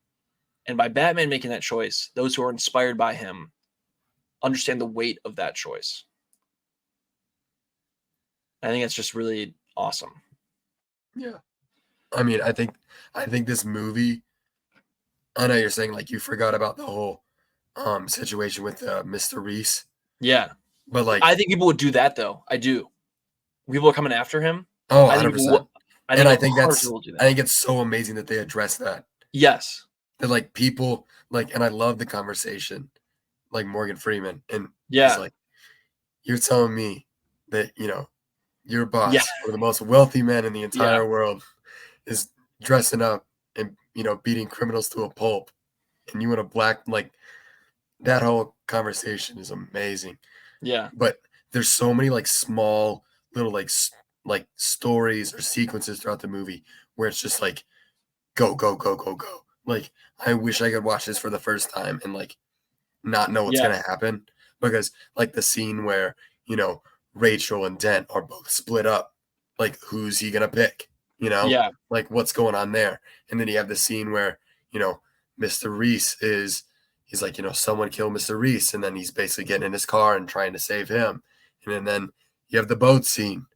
Speaker 1: And by Batman making that choice, those who are inspired by him understand the weight of that choice. I think it's just really awesome.
Speaker 2: Yeah. I mean, I think this movie, I know you're saying like you forgot about the whole situation with Mr. Reese,
Speaker 1: Yeah.
Speaker 2: but like
Speaker 1: I think people would do that though. I do. People are coming after him.
Speaker 2: oh,
Speaker 1: I think
Speaker 2: 100%.
Speaker 1: people, I
Speaker 2: And I
Speaker 1: think
Speaker 2: think
Speaker 1: 100%
Speaker 2: that's
Speaker 1: people will do
Speaker 2: I
Speaker 1: that.
Speaker 2: think it's so amazing that they address that.
Speaker 1: Yes.
Speaker 2: That like people like, and I love the conversation, like Morgan Freeman, and he's
Speaker 1: Yeah.
Speaker 2: like, "You're telling me that your boss,
Speaker 1: Yeah.
Speaker 2: one of the most wealthy men in the
Speaker 1: Yeah.
Speaker 2: entire world, is dressing up and beating criminals to a pulp, and you want to black like that whole conversation is amazing."
Speaker 1: Yeah.
Speaker 2: But there's so many like small little like stories or sequences throughout the movie where it's just like go go go go go. Like I wish I could watch this for the first time and like not know what's
Speaker 1: Yeah.
Speaker 2: gonna happen, because like the scene where Rachel and Dent are both split up, like who's he gonna pick?
Speaker 1: Yeah.
Speaker 2: Like what's going on there? And then you have the scene where Mr. Reese he's like someone kill Mr. Reese, and then he's basically getting in his car and trying to save him, and then you have the boat scene.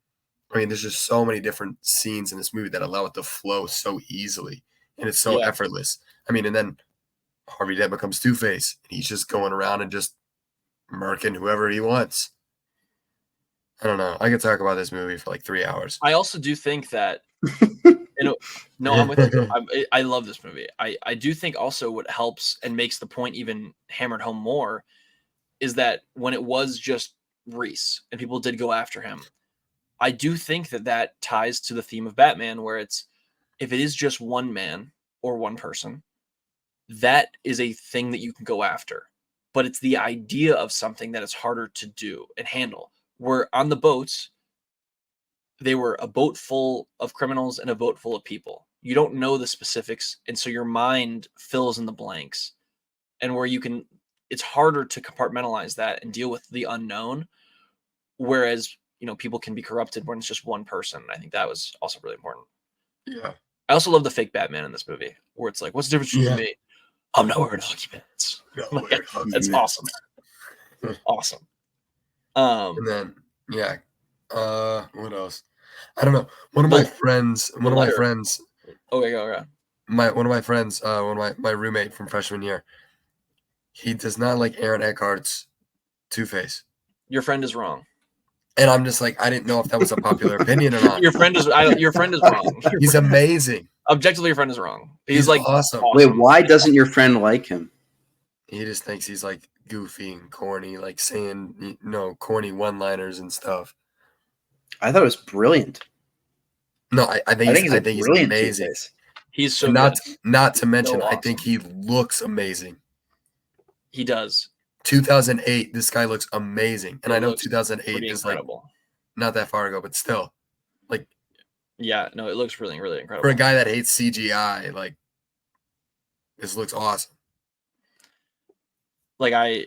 Speaker 2: I mean, there's just so many different scenes in this movie that allow it to flow so easily, and it's so
Speaker 1: Yeah.
Speaker 2: effortless. I mean, and then Harvey Dent becomes Two-Face, and he's just going around and just murking whoever he wants. I don't know. I could talk about this movie for like 3 hours.
Speaker 1: I also do think that no, I'm with you. I love this movie. I do think also what helps and makes the point even hammered home more is that when it was just Reese and people did go after him, I do think that ties to the theme of Batman, where it's if it is just one man or one person, that is a thing that you can go after. But it's the idea of something that is harder to do and handle. Where on the boats, they were a boat full of criminals and a boat full of people. You don't know the specifics, and so your mind fills in the blanks. And where it's harder to compartmentalize that and deal with the unknown. Whereas, people can be corrupted when it's just one person. I think that was also really important.
Speaker 2: Yeah.
Speaker 1: I also love the fake Batman in this movie, where it's like, what's the difference between me? I'm not wearing hockey pads. That's awesome. Awesome.
Speaker 2: And then what else? I don't know. One of my friends,
Speaker 1: Okay, go.
Speaker 2: one of my roommate from freshman year, he does not like Aaron Eckhart's Two-Face.
Speaker 1: Your friend is wrong.
Speaker 2: And I'm just like, I didn't know if that was a popular opinion or not.
Speaker 1: Your friend is wrong.
Speaker 2: He's amazing.
Speaker 1: Objectively, your friend is wrong.
Speaker 2: He's
Speaker 1: like
Speaker 2: awesome.
Speaker 4: Wait, why doesn't your friend like him?
Speaker 2: He just thinks he's like goofy and corny, like saying corny one-liners and stuff.
Speaker 4: I thought it was brilliant.
Speaker 2: No, I think he's amazing.
Speaker 4: Two-Face.
Speaker 2: He's so not to mention,
Speaker 1: So
Speaker 2: I think he looks amazing.
Speaker 1: He does.
Speaker 2: 2008, this guy looks amazing, and I know 2008 is
Speaker 1: incredible.
Speaker 2: Like not that far ago, but still, like
Speaker 1: yeah, no, it looks really, really incredible
Speaker 2: for a guy that hates CGI. Like this looks awesome.
Speaker 1: Like I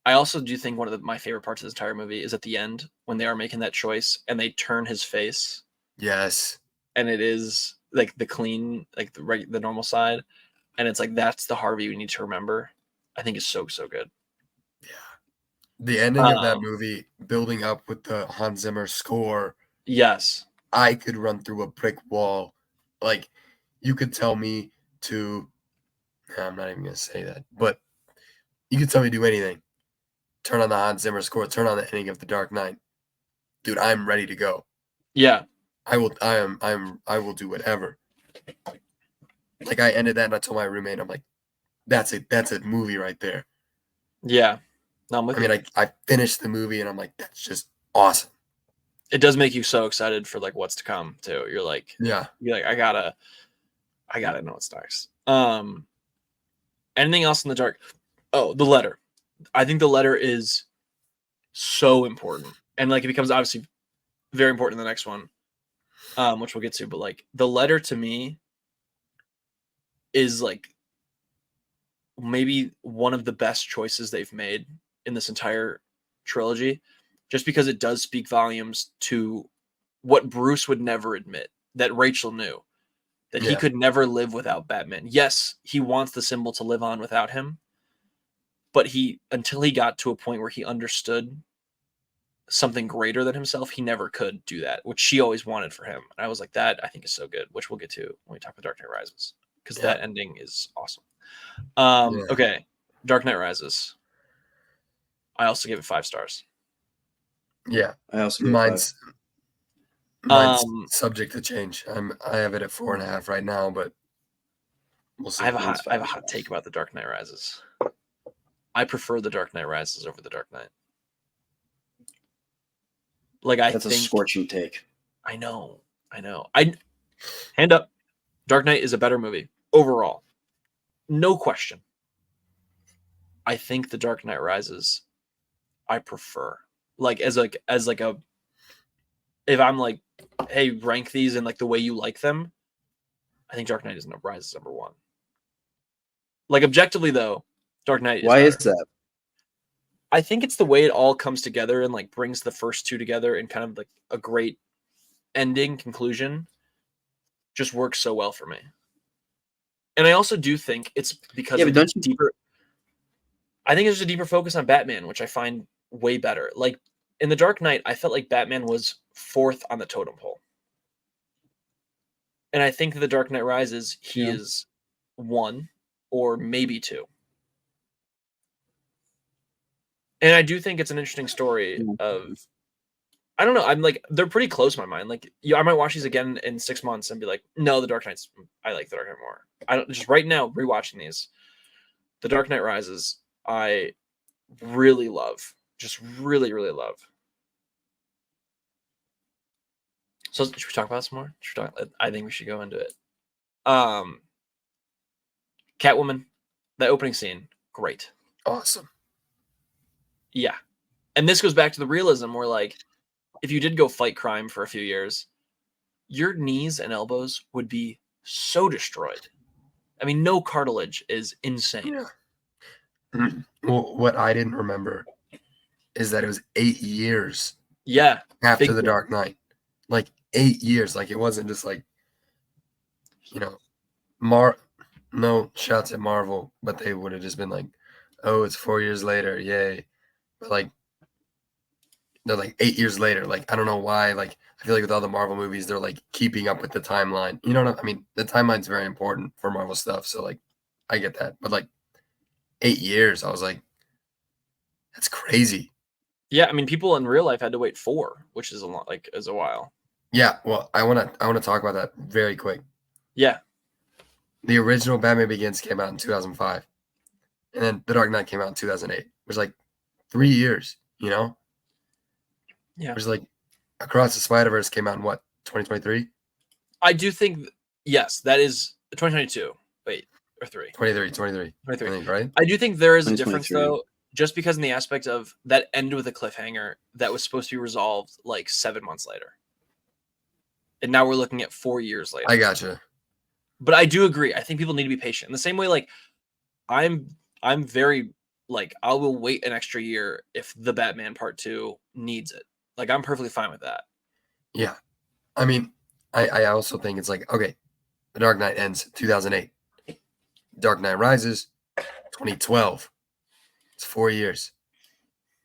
Speaker 1: also do think one of my favorite parts of this entire movie is at the end when they are making that choice and they turn his face.
Speaker 2: Yes.
Speaker 1: And it is like the clean, like the normal side, and it's like that's the Harvey we need to remember. I think is so good.
Speaker 2: Yeah. The ending of that movie, building up with the Hans Zimmer score.
Speaker 1: Yes.
Speaker 2: I could run through a brick wall. Like you could tell me to. I'm not even gonna say that, but you could tell me to do anything. Turn on the Hans Zimmer score. Turn on the ending of The Dark Knight. Dude, I'm ready to go.
Speaker 1: Yeah.
Speaker 2: I will do whatever. Like I ended that and I told my roommate, I'm like, that's a movie right there.
Speaker 1: Yeah. No,
Speaker 2: I finished the movie and I'm like, that's just awesome.
Speaker 1: It does make you so excited for like what's to come too. You're like, I gotta know what's next. Anything else in the dark? Oh, the letter. I think the letter is so important. And like it becomes obviously very important in the next one. Which we'll get to, but like the letter to me is like maybe one of the best choices they've made in this entire trilogy, just because it does speak volumes to what Bruce would never admit, that Rachel knew, that he
Speaker 2: Yeah.
Speaker 1: could never live without Batman. Yes, he wants the symbol to live on without him, but until he got to a point where he understood something greater than himself, he never could do that, which she always wanted for him. And I was like, that I think is so good, which we'll get to when we talk about Dark Knight Rises, because that ending is awesome. Okay, Dark Knight Rises. I also give it 5 stars.
Speaker 2: Yeah.
Speaker 4: I also give it 5.
Speaker 2: Mine's subject to change. I have it at 4.5 right now, but we'll see.
Speaker 1: I have a
Speaker 4: Mine's
Speaker 1: hot
Speaker 4: 5.
Speaker 1: take about the Dark Knight Rises. I prefer the Dark Knight Rises over the Dark Knight. Like
Speaker 4: That's
Speaker 1: think
Speaker 4: a scorching take.
Speaker 1: I know. I hand up. Dark Knight is a better movie overall. No question. I think the Dark Knight Rises I prefer. Like as a if I'm like, hey, rank these in like the way you like them, I think Dark Knight Rises number 1. Like objectively though, Dark Knight
Speaker 4: Why
Speaker 1: is
Speaker 4: is that?
Speaker 1: I think it's the way it all comes together and like brings the first two together in kind of like a great ending conclusion. Just works so well for me. And I also do think it's because of the deeper. I think there's a deeper focus on Batman, which I find way better. Like in The Dark Knight, I felt like Batman was 4th on the totem pole. And I think The Dark Knight Rises, he is 1 or maybe 2. And I do think it's an interesting story of, I don't know. I'm like, they're pretty close in my mind. Like, I might watch these again in 6 months and be like, no, The Dark Knight's, I like The Dark Knight more. I don't just right now rewatching these. The Dark Knight Rises, I really love, just really, really love. So should we talk about this more? I think we should go into it. Catwoman, that opening scene, great.
Speaker 2: Awesome.
Speaker 1: Yeah. And this goes back to the realism where like, if you did go fight crime for a few years, your knees and elbows would be so destroyed. I mean, no cartilage is insane.
Speaker 2: Yeah. Well, what I didn't remember is that it was 8 years.
Speaker 1: Yeah.
Speaker 2: After The Dark Knight. Like 8 years. Like it wasn't just like, no shots at Marvel, but they would have just been like, oh, it's 4 years later. Yay. But like, they're like 8 years later. Like, I don't know why. Like, I feel like with all the Marvel movies, they're like keeping up with the timeline. You know what I mean? The timeline's very important for Marvel stuff. So like, I get that. But like 8 years, I was like, that's crazy.
Speaker 1: Yeah, I mean, people in real life had to wait 4, which is a lot, like, is a while.
Speaker 2: Yeah, well, I want to talk about that very quick.
Speaker 1: Yeah.
Speaker 2: The original Batman Begins came out in 2005, and then The Dark Knight came out in 2008. It was like 3 years, you know?
Speaker 1: Yeah.
Speaker 2: It was like Across the Spider-Verse came out in what, 2023?
Speaker 1: I do think, yes, that is 2022. Wait, or 3.
Speaker 2: 23. I think, right?
Speaker 1: I do think there is a difference, though, just because in the aspect of that end with a cliffhanger that was supposed to be resolved like 7 months later. And now we're looking at 4 years later.
Speaker 2: I gotcha.
Speaker 1: But I do agree. I think people need to be patient. In the same way, like, I'm very, like, I will wait an extra year if the Batman Part 2 needs it. Like, I'm perfectly fine with that.
Speaker 2: Yeah. I mean, I also think it's like, okay, The Dark Knight ends 2008. Dark Knight Rises 2012. It's 4 years.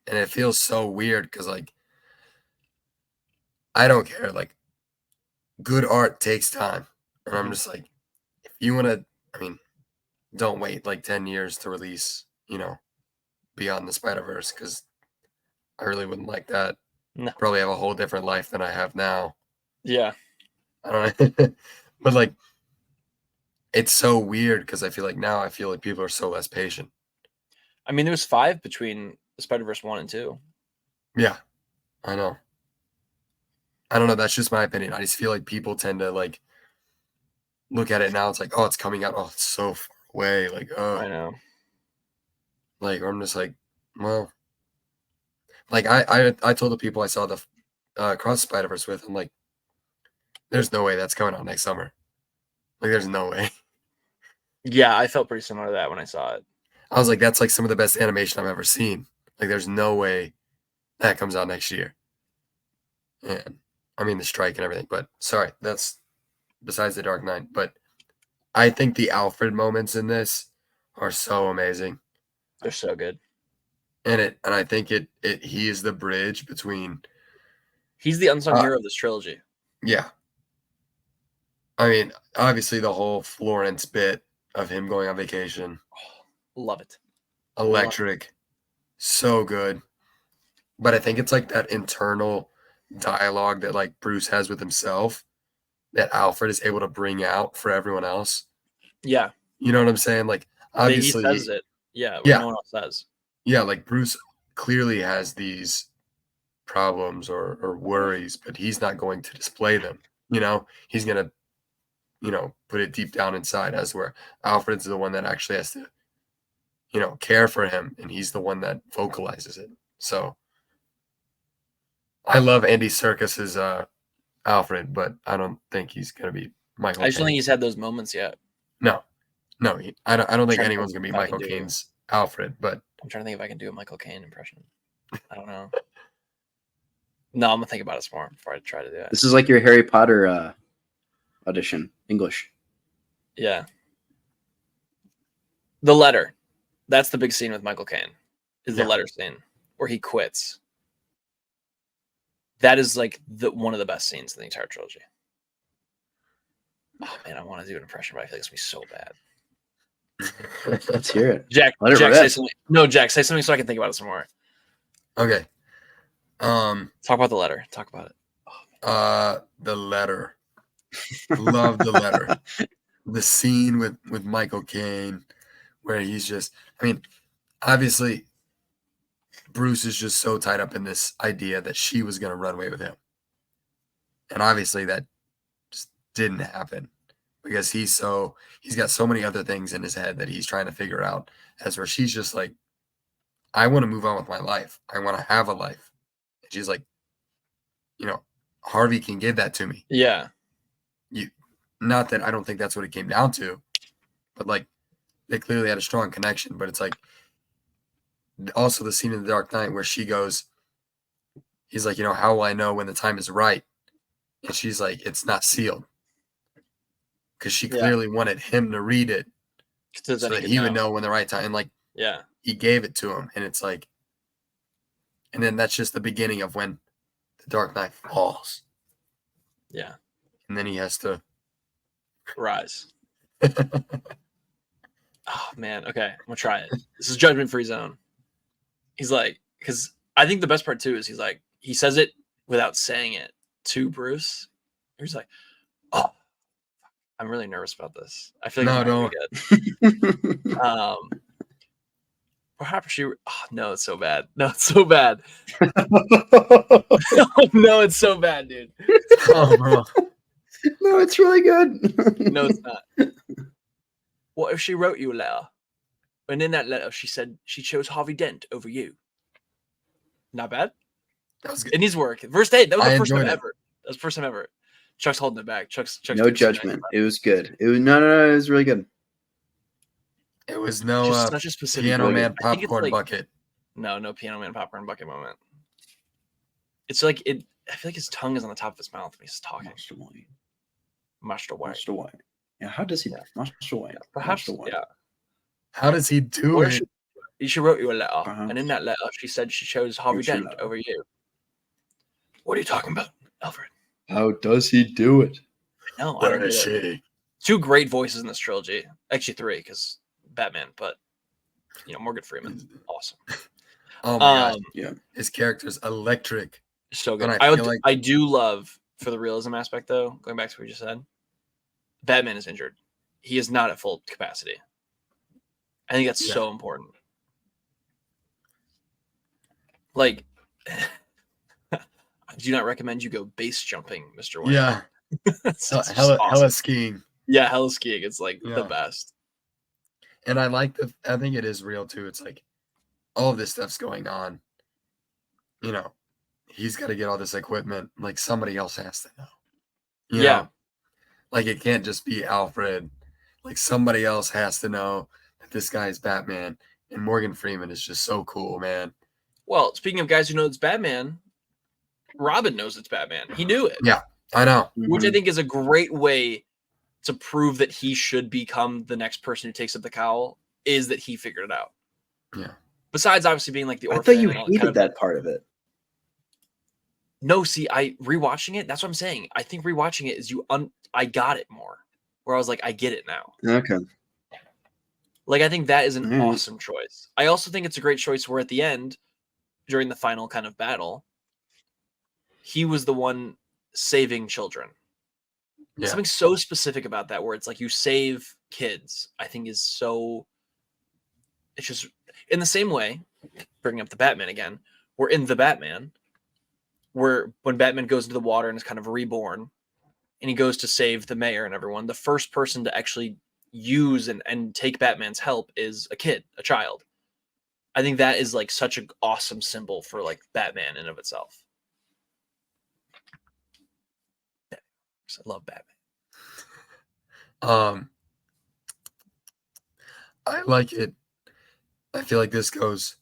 Speaker 2: And it feels so weird because, like, I don't care. Like, good art takes time. And I'm just like, if you want to, I mean, don't wait like 10 years to release, Beyond the Spider-Verse, because I really wouldn't like that.
Speaker 1: No.
Speaker 2: Probably have a whole different life than I have now.
Speaker 1: Yeah.
Speaker 2: I don't know. But like, it's so weird because I feel like people are so less patient.
Speaker 1: I mean, there was 5 between the Spider-Verse 1 and 2.
Speaker 2: Yeah, I know. I don't know. That's just my opinion. I just feel like people tend to like look at it now. It's like, oh, it's coming out. Oh, it's so far away. Like, oh,
Speaker 1: I know.
Speaker 2: Like, I'm just like, well, like I told the people I saw the Cross Spider-Verse with, I'm like, there's no way that's coming out next summer. Like, there's no way.
Speaker 1: Yeah, I felt pretty similar to that when I saw it.
Speaker 2: I was like, that's like some of the best animation I've ever seen. Like, there's no way that comes out next year. And I mean, the strike and everything. But sorry, that's besides the Dark Knight. But I think the Alfred moments in this are so amazing.
Speaker 1: They're so good.
Speaker 2: And I think he is the bridge between
Speaker 1: He's the unsung hero of this trilogy.
Speaker 2: yeah. I mean, obviously the whole Florence bit of him going on vacation.
Speaker 1: Love it.
Speaker 2: Electric. So good. But I think it's like that internal dialogue that like Bruce has with himself that Alfred is able to bring out for everyone else.
Speaker 1: Yeah.
Speaker 2: You know what I'm saying? Like obviously
Speaker 1: he says it. Yeah,
Speaker 2: Yeah.
Speaker 1: no one else says.
Speaker 2: Yeah, like Bruce clearly has these problems or worries, but he's not going to display them. You know, he's going to, put it deep down inside, as where Alfred's the one that actually has to, care for him, and he's the one that vocalizes it. So I love Andy Serkis's Alfred, but I don't think he's going to be Michael
Speaker 1: I just don't
Speaker 2: Caine.
Speaker 1: think he's had those moments yet.
Speaker 2: No, I don't think
Speaker 1: trying to
Speaker 2: anyone's going
Speaker 1: think
Speaker 2: to be
Speaker 1: if I can
Speaker 2: Michael
Speaker 1: do-
Speaker 2: Caine's Alfred, but
Speaker 1: I'm trying to think if I can do a Michael Caine impression. I don't know. No, I'm gonna think about it some more before I try to do it.
Speaker 4: This is like your Harry Potter audition, English.
Speaker 1: Yeah. The letter. That's the big scene with Michael Caine. Is the
Speaker 2: Yeah.
Speaker 1: letter scene where he quits. That is like one of the best scenes in the entire trilogy. Oh man, I want to do an impression, but I feel like it's gonna be so bad.
Speaker 4: Let's hear it.
Speaker 1: Jack,
Speaker 4: Let it
Speaker 1: Jack,
Speaker 4: rip.
Speaker 1: say something. No, Jack, say something so I can think about it some more.
Speaker 2: okay.
Speaker 1: Talk about the letter. Talk about it.
Speaker 2: The letter. Love the letter. The scene with Michael Caine where he's just, I mean, obviously Bruce is just so tied up in this idea that she was going to run away with him. And obviously that just didn't happen because he's got so many other things in his head that he's trying to figure out, as where she's just like, I want to move on with my life. I want to have a life. And she's like, Harvey can give that to me.
Speaker 1: Yeah.
Speaker 2: Not that I don't think that's what it came down to, but like they clearly had a strong connection. But it's like also the scene in The Dark Knight where she goes, he's like, how will I know when the time is right? And she's like, it's not sealed. Because she clearly wanted him to read it so that he would know when the right time. And like,
Speaker 1: yeah,
Speaker 2: he gave it to him. And it's like, and then that's just the beginning of when The Dark Knight falls.
Speaker 1: Yeah.
Speaker 2: And then he has to
Speaker 1: rise. Oh man, okay, I'm gonna try it. This is Judgment Free Zone. He's like, because I think the best part too is he's like, he says it without saying it to Bruce. He's like, oh, I'm really nervous about this. I feel like
Speaker 2: No,
Speaker 1: good. Perhaps she. Oh, no, it's so bad. No, it's so bad. No, it's so bad, dude.
Speaker 2: oh, bro.
Speaker 4: No, it's really good.
Speaker 1: No, it's not. What if she wrote you a letter? And in that letter, she said she chose Harvey Dent over you. Not bad.
Speaker 2: That was good.
Speaker 1: It needs work. First date. That was
Speaker 2: I
Speaker 1: the first time
Speaker 2: enjoyed it.
Speaker 1: ever. That was the first time ever. Chuck's holding it back. Chuck's
Speaker 4: No judgment. It was good. It was no. It was really good.
Speaker 2: It was no
Speaker 1: Just such a specific
Speaker 2: Piano
Speaker 1: moment.
Speaker 2: Man
Speaker 1: I think it's
Speaker 2: popcorn
Speaker 1: like-
Speaker 2: bucket.
Speaker 1: No Piano Man popcorn bucket moment. It's like it. I feel like his tongue is on the top of his mouth when he's talking.
Speaker 4: Master White.
Speaker 1: Master White.
Speaker 4: Master White. Yeah, how does he do? Master White.
Speaker 1: Perhaps.
Speaker 4: Master White.
Speaker 1: Yeah.
Speaker 2: How does he do
Speaker 1: Or
Speaker 2: it?
Speaker 1: she wrote you a letter,
Speaker 4: Uh-huh.
Speaker 1: and in that letter, she said she chose Harvey
Speaker 4: Wrote you a
Speaker 1: Dent
Speaker 4: letter.
Speaker 1: over you. What are you talking about, Alfred?
Speaker 4: How does he do it?
Speaker 1: No, I
Speaker 2: Where
Speaker 1: don't
Speaker 2: is
Speaker 1: get it.
Speaker 2: she?
Speaker 1: Two great voices in this trilogy. Actually, three, because Batman, but Morgan Freeman, awesome.
Speaker 2: Oh my
Speaker 1: Um,
Speaker 2: gosh. His character's electric.
Speaker 1: So good.
Speaker 2: And I feel like-
Speaker 1: I do love, for the realism aspect, though, going back to what you just said, Batman is injured. He is not at full capacity. I think that's
Speaker 2: Yeah.
Speaker 1: so important. Like, I do not recommend you go base jumping, Mr. Wayne.
Speaker 2: Yeah.
Speaker 1: It's just
Speaker 2: Hella
Speaker 1: awesome.
Speaker 2: skiing.
Speaker 1: Yeah, hella skiing. It's like the
Speaker 2: Yeah.
Speaker 1: best.
Speaker 2: And I think it is real too. It's like all of this stuff's going on. He's got to get all this equipment. Like somebody else has to know. You
Speaker 1: Yeah.
Speaker 2: know? Like it can't just be Alfred. like somebody else has to know that this guy is Batman. And Morgan Freeman is just so cool, man.
Speaker 1: Well, speaking of guys who know it's Batman, Robin knows it's Batman. He knew it.
Speaker 2: Yeah, I know.
Speaker 1: Which I think is a great way to prove that he should become the next person who takes up the cowl, is that he figured it out.
Speaker 2: Yeah.
Speaker 1: Besides obviously being like the
Speaker 4: I
Speaker 1: orphan.
Speaker 4: thought you
Speaker 1: and all,
Speaker 4: hated
Speaker 1: kind of,
Speaker 4: that part of it.
Speaker 1: No, see, I rewatching it, that's what I'm saying. I think rewatching it is I got it more. Where I was like, I get it now.
Speaker 4: Okay.
Speaker 1: Like, I think that is an
Speaker 4: Mhm.
Speaker 1: awesome choice. I also think it's a great choice where at the end, during the final kind of battle, he was the one saving children.
Speaker 2: Yeah.
Speaker 1: Something so specific about that, where it's like you save kids, I think is so. It's just in the same way, bringing up the Batman again, we're in the Batman, where when Batman goes into the water and is kind of reborn, and he goes to save the mayor and everyone, the first person to actually use and take Batman's help is a kid, a child. I think that is like such an awesome symbol for like Batman in of itself. I love Batman.
Speaker 2: I like it. I feel like this goes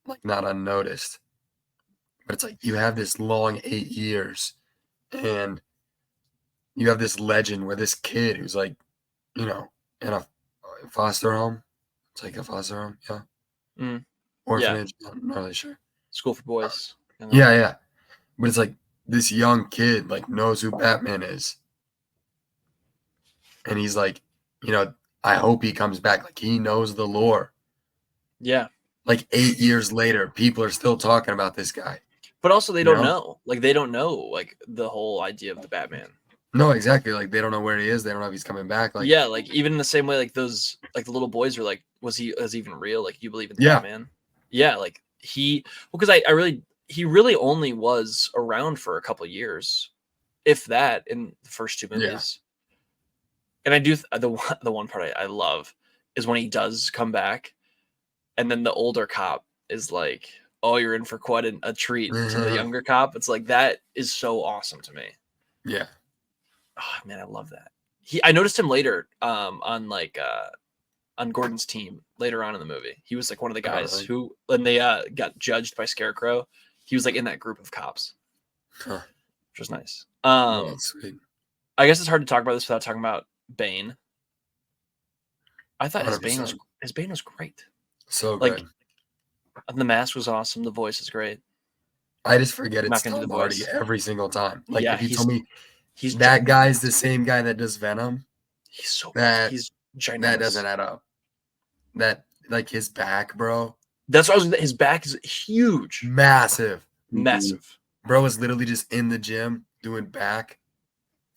Speaker 2: like not unnoticed. But it's like you have this long 8 years and you have this legend where this kid who's like, you know, in a foster home. It's like a foster home, yeah.
Speaker 1: Mm.
Speaker 2: Orphanage, I'm not really sure.
Speaker 1: School for boys. You know?
Speaker 2: Yeah. But it's like this young kid like knows who Batman is. And he's like, you know, I hope he comes back. Like he knows the lore.
Speaker 1: Yeah.
Speaker 2: Like 8 years later, people are still talking about this guy.
Speaker 1: But also they
Speaker 2: You
Speaker 1: don't
Speaker 2: know?
Speaker 1: know. Like they don't know like the whole idea of the Batman.
Speaker 2: No, exactly. Like they don't know where he is. They don't know if he's coming back. Like
Speaker 1: yeah, like even in the same way, like those, like the little boys were like, was he even real? Like, you believe in the
Speaker 2: Yeah.
Speaker 1: Batman? Yeah, like because he really only was around for a couple of years, if that, in the first two movies. And I do the one part I love is when he does come back, and then the older cop is like, "Oh, you're in for quite a treat." To the younger cop, it's like that is so awesome to me.
Speaker 2: Yeah.
Speaker 1: Oh man, I love that. I noticed him later on Gordon's team later on in the movie. He was like one of the guys
Speaker 2: really?
Speaker 1: who, when they got judged by Scarecrow, he was like in that group of cops.
Speaker 2: Huh.
Speaker 1: Which was nice.
Speaker 2: Oh, that's sweet.
Speaker 1: I guess it's hard to talk about this without talking about Bane. I thought his
Speaker 2: 100%.
Speaker 1: Bane was great.
Speaker 2: So
Speaker 1: Like,
Speaker 2: good.
Speaker 1: the mask was awesome. The voice is great.
Speaker 2: I just forget
Speaker 1: I'm not
Speaker 2: it's
Speaker 1: gonna do
Speaker 2: Tom
Speaker 1: the
Speaker 2: Hardy
Speaker 1: voice.
Speaker 2: every single time. Like
Speaker 1: Yeah,
Speaker 2: if you told me
Speaker 1: he's
Speaker 2: that guy's the same guy that does Venom,
Speaker 1: he's so
Speaker 2: that-
Speaker 1: he's ginormous.
Speaker 2: that doesn't add up. That like his back, bro,
Speaker 1: That's what his back is huge,
Speaker 2: massive.
Speaker 1: massive.
Speaker 2: Bro is literally just in the gym doing back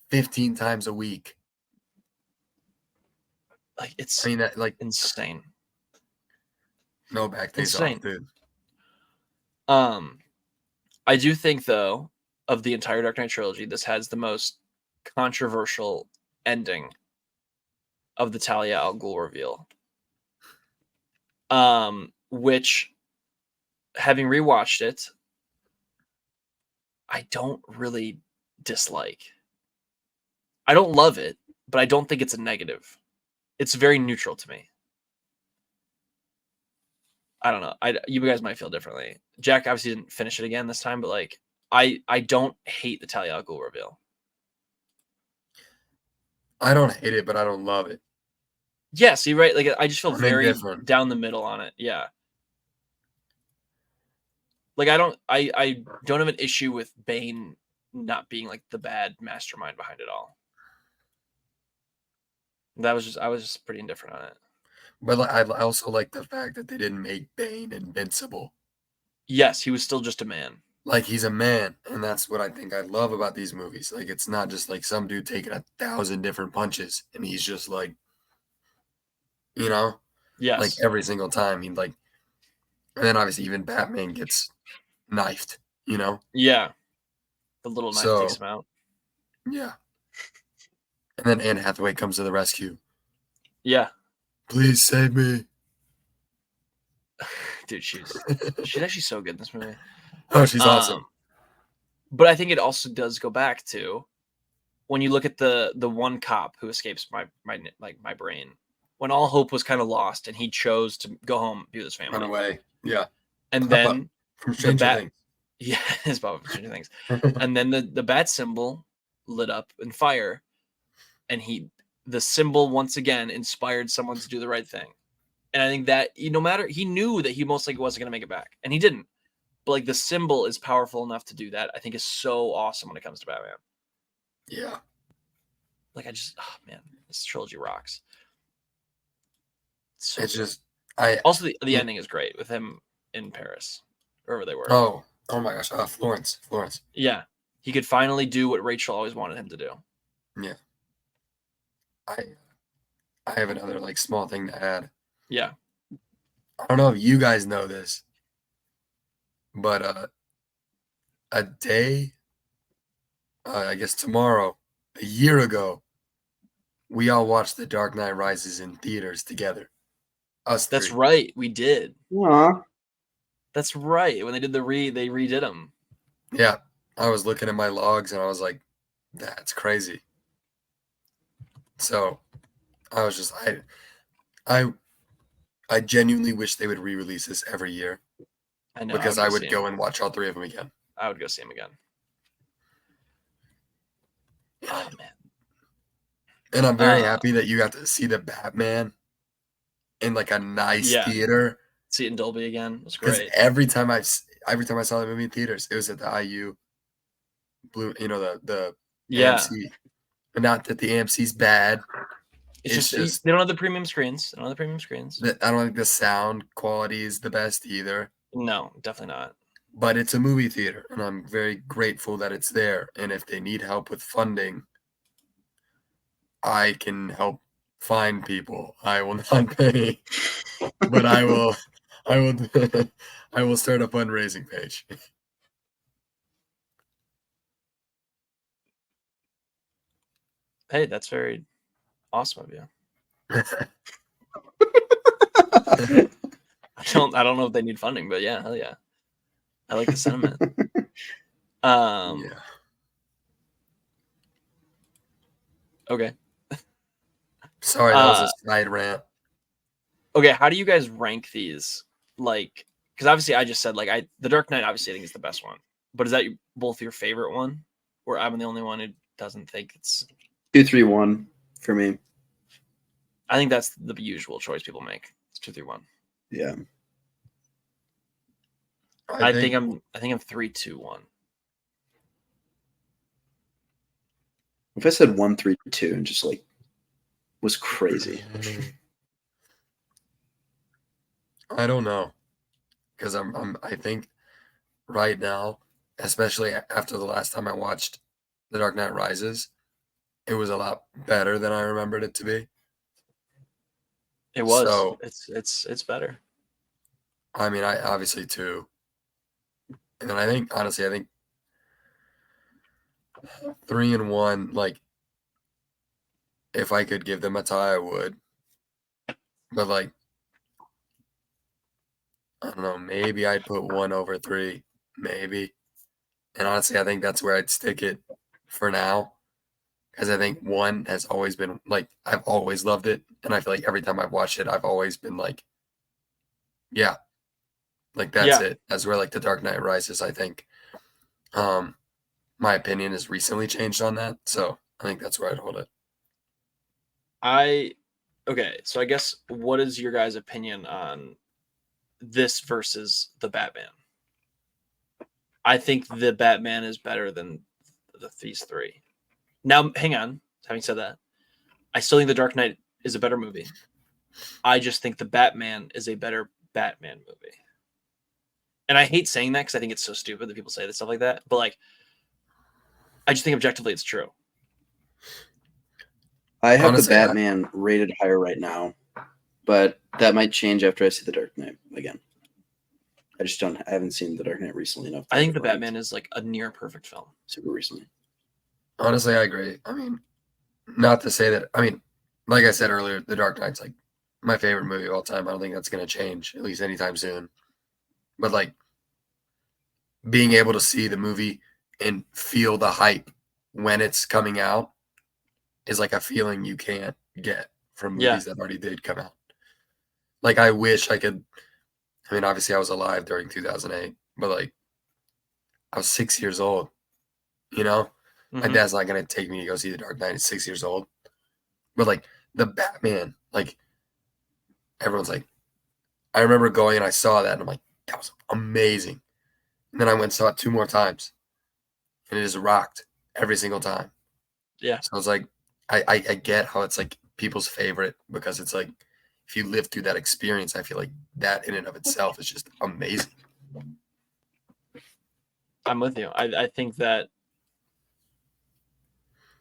Speaker 2: 15 times a week.
Speaker 1: Like it's
Speaker 2: I mean that like
Speaker 1: insane.
Speaker 2: no back days
Speaker 1: Insane.
Speaker 2: off, dude.
Speaker 1: I do think though, of the entire Dark Knight trilogy, this has the most controversial ending of the Talia al Ghul reveal. Which, having rewatched it, I don't really dislike. I don't love it, but I don't think it's a negative. It's very neutral to me. I don't know. You guys might feel differently. Jack obviously didn't finish it again this time, but like I don't hate the Talia al Ghul reveal.
Speaker 2: I don't hate it, but I don't love it.
Speaker 1: Yeah, see, right? Like I just feel
Speaker 2: I'm
Speaker 1: very
Speaker 2: indifferent.
Speaker 1: down the middle on it. Yeah. Like I don't have an issue with Bane not being like the bad mastermind behind it all. I was just pretty indifferent on it.
Speaker 2: But like, I also like the fact that they didn't make Bane invincible.
Speaker 1: Yes, he was still just a man.
Speaker 2: Like he's a man, and that's what I think I love about these movies. Like it's not just like some dude taking 1,000 different punches, and he's just like, you know,
Speaker 1: Yes.
Speaker 2: like every single time he like, and then obviously even Batman gets knifed, you know.
Speaker 1: Yeah. The little knife
Speaker 2: So-
Speaker 1: takes him out.
Speaker 2: Yeah. And then Anne Hathaway comes to the rescue.
Speaker 1: Yeah.
Speaker 2: Please save me.
Speaker 1: Dude, she's actually so good in this movie.
Speaker 2: Oh, she's awesome.
Speaker 1: But I think it also does go back to when you look at the one cop who escapes my brain, when all hope was kind of lost and he chose to go home, be with his
Speaker 2: Run
Speaker 1: family,
Speaker 2: away. Yeah.
Speaker 1: and
Speaker 2: Papa
Speaker 1: then
Speaker 2: from
Speaker 1: the
Speaker 2: Stranger
Speaker 1: bat,
Speaker 2: Things.
Speaker 1: yeah, his Papa from Stranger Things, and then the bat symbol lit up in fire, and the symbol once again inspired someone to do the right thing. And I think that no matter, he knew that he most likely wasn't going to make it back, and he didn't. But like the symbol is powerful enough to do that. I think is so awesome when it comes to Batman.
Speaker 2: Yeah.
Speaker 1: Like oh man, this trilogy rocks. So
Speaker 2: It's
Speaker 1: good.
Speaker 2: just I
Speaker 1: Also the ending is great with him in Paris, wherever they were.
Speaker 2: oh my gosh, Florence.
Speaker 1: Yeah, he could finally do what Rachel always wanted him to do.
Speaker 2: Yeah. I have another like small thing to add.
Speaker 1: Yeah.
Speaker 2: I don't know if you guys know this, but a day, I guess tomorrow, a year ago, we all watched The Dark Knight Rises in theaters together. Us
Speaker 1: That's
Speaker 2: three.
Speaker 1: right. We did.
Speaker 4: Aw.
Speaker 1: That's right. When they did they redid them.
Speaker 2: Yeah. I was looking at my logs and I was like, that's crazy. So I was just I genuinely wish they would re-release this every year
Speaker 1: I know.
Speaker 2: because I would
Speaker 1: see
Speaker 2: go
Speaker 1: 'em.
Speaker 2: and watch all three of them again.
Speaker 1: I would go see him again. Oh man.
Speaker 2: And I'm very happy that you got to see the Batman in like a nice
Speaker 1: Yeah.
Speaker 2: theater.
Speaker 1: See it in Dolby again. It was
Speaker 2: Because
Speaker 1: great.
Speaker 2: every time I saw the movie in theaters, it was at the IU blue, the
Speaker 1: Yeah.
Speaker 2: AMC. But not that the AMC's bad.
Speaker 1: It's
Speaker 2: It's just
Speaker 1: they don't have the premium screens. They don't have the premium screens.
Speaker 2: I don't think the sound quality is the best either.
Speaker 1: No, definitely not.
Speaker 2: But it's a movie theater, and I'm very grateful that it's there. And if they need help with funding, I can help find people. I will not pay, but I will I will start a fundraising page.
Speaker 1: Hey, that's very awesome of you. I don't know if they need funding, but yeah, hell yeah. I like the sentiment.
Speaker 2: Yeah.
Speaker 1: Okay.
Speaker 2: Sorry, that was a side rant.
Speaker 1: Okay, how do you guys rank these? Like, because obviously I just said like the Dark Knight obviously I think is the best one, but is that both your favorite one, or I'm the only one who doesn't think it's
Speaker 4: 2, 3, 1 for me.
Speaker 1: I think that's the usual choice people make. It's 2, 3, 1.
Speaker 4: Yeah.
Speaker 1: I think I'm 3, 2, 1.
Speaker 4: If I said 1, 3, 2 and just like was crazy.
Speaker 2: I don't know, because I think right now, especially after the last time I watched The Dark Knight Rises, it was a lot better than I remembered it to be.
Speaker 1: It was.
Speaker 2: So,
Speaker 1: it's better.
Speaker 2: I mean, I obviously too. And then I think, honestly, 3 and 1, like, if I could give them a tie, I would. But, like, I don't know, maybe I'd put 1 over 3, maybe. And honestly, I think that's where I'd stick it for now. Because I think 1 has always been, like, I've always loved it. And I feel like every time I've watched it, I've always been like, yeah, like, that's it. That's where, like, The Dark Knight Rises, I think. My opinion has recently changed on that. So I think that's where I'd hold it.
Speaker 1: Okay, so I guess what is your guys' opinion on this versus the Batman? I think the Batman is better than these three. Now, hang on. Having said that, I still think The Dark Knight is a better movie. I just think the Batman is a better Batman movie. And I hate saying that because I think it's so stupid that people say stuff like that. But like, I just think objectively it's true.
Speaker 4: I have
Speaker 2: Honestly,
Speaker 4: the Batman rated higher right now, but that might change after I see The Dark Knight again. I haven't seen The Dark Knight recently enough.
Speaker 1: I think the Batman is like a near perfect film.
Speaker 4: Super recently.
Speaker 2: Honestly, I agree. I mean, not to say that, I mean, like I said earlier, The Dark Knight's like my favorite movie of all time. I don't think that's going to change, at least anytime soon. But like being able to see the movie and feel the hype when it's coming out is like a feeling you can't get from
Speaker 1: Yeah.
Speaker 2: movies that already did come out. Like I wish I could. I mean, obviously I was alive during 2008, but like I was 6 years old. You know, my
Speaker 1: Mhm.
Speaker 2: dad's not gonna take me to go see The Dark Knight at 6 years old. But like the Batman, like everyone's like, I remember going and I saw that and I'm like, that was amazing. And then I went and saw it 2 more times, and it just rocked every single time.
Speaker 1: Yeah.
Speaker 2: So I was like, I get how it's like people's favorite because it's like if you live through that experience, I feel like that in and of itself is just amazing.
Speaker 1: I'm with you. I think that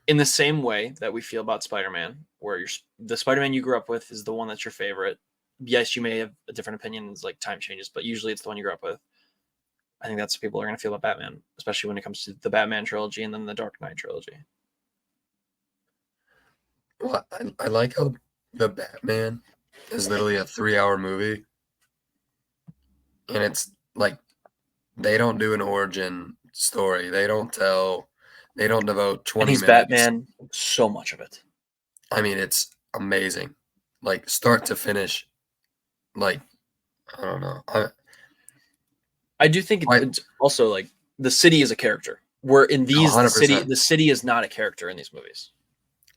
Speaker 1: in the same way that we feel about Spider-Man, where the Spider-Man you grew up with is the one that's your favorite. Yes, you may have a different opinion as like time changes, but usually it's the one you grew up with. I think that's what people are going to feel about Batman, especially when it comes to the Batman trilogy and then the Dark Knight trilogy.
Speaker 2: Well, I like how the Batman is literally a 3-hour movie, and it's like they don't do an origin story. They don't devote
Speaker 1: And
Speaker 2: 20
Speaker 1: he's
Speaker 2: minutes.
Speaker 1: Batman so much of it.
Speaker 2: I mean, it's amazing. Like start to finish. Like, I don't know.
Speaker 1: I do think it's also like the city is a character. Where in these
Speaker 2: 100%.
Speaker 1: the city is not a character in these movies.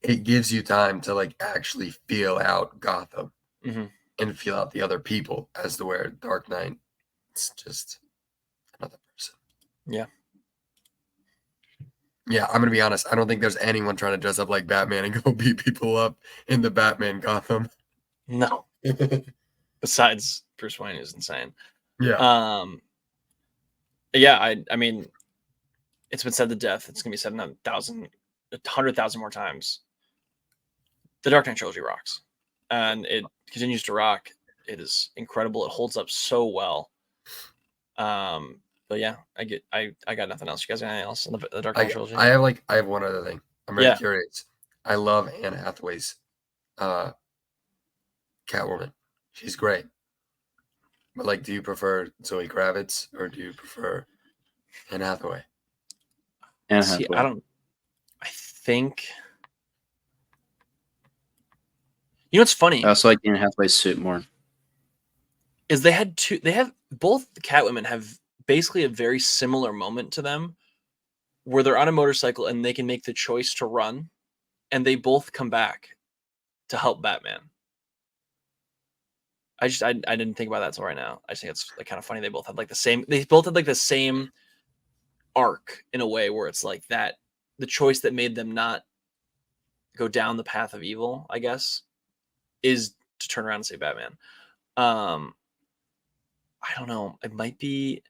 Speaker 2: It gives you time to like actually feel out Gotham
Speaker 1: Mm-hmm.
Speaker 2: and feel out the other people as to where Dark Knight, it's just another person.
Speaker 1: Yeah.
Speaker 2: Yeah, I'm gonna be honest. I don't think there's anyone trying to dress up like Batman and go beat people up in the Batman Gotham.
Speaker 1: No. Besides Bruce Wayne is insane.
Speaker 2: Yeah.
Speaker 1: Yeah, I mean, it's been said to death. It's gonna be said 100,000 more times. The Dark Knight trilogy rocks, and it continues to rock. It is incredible. It holds up so well. But yeah, I got nothing else. You guys got anything else on the Dark Knight trilogy?
Speaker 2: I have one other thing. I'm very curious. I love Anne Hathaway's Catwoman. She's great. But like, do you prefer Zoe Kravitz or do you prefer Anne Hathaway?
Speaker 4: Anne
Speaker 1: See,
Speaker 4: Hathaway.
Speaker 1: I think. You know what's funny?
Speaker 4: I also like Anne Hathaway's suit more.
Speaker 1: Is they have both the Catwomen have basically a very similar moment to them where they're on a motorcycle and they can make the choice to run, and they both come back to help Batman. I didn't think about that till right now. I just think it's like kind of funny. They both had like the same arc in a way where it's like that the choice that made them not go down the path of evil, I guess, is to turn around and say Batman. I don't know. It might be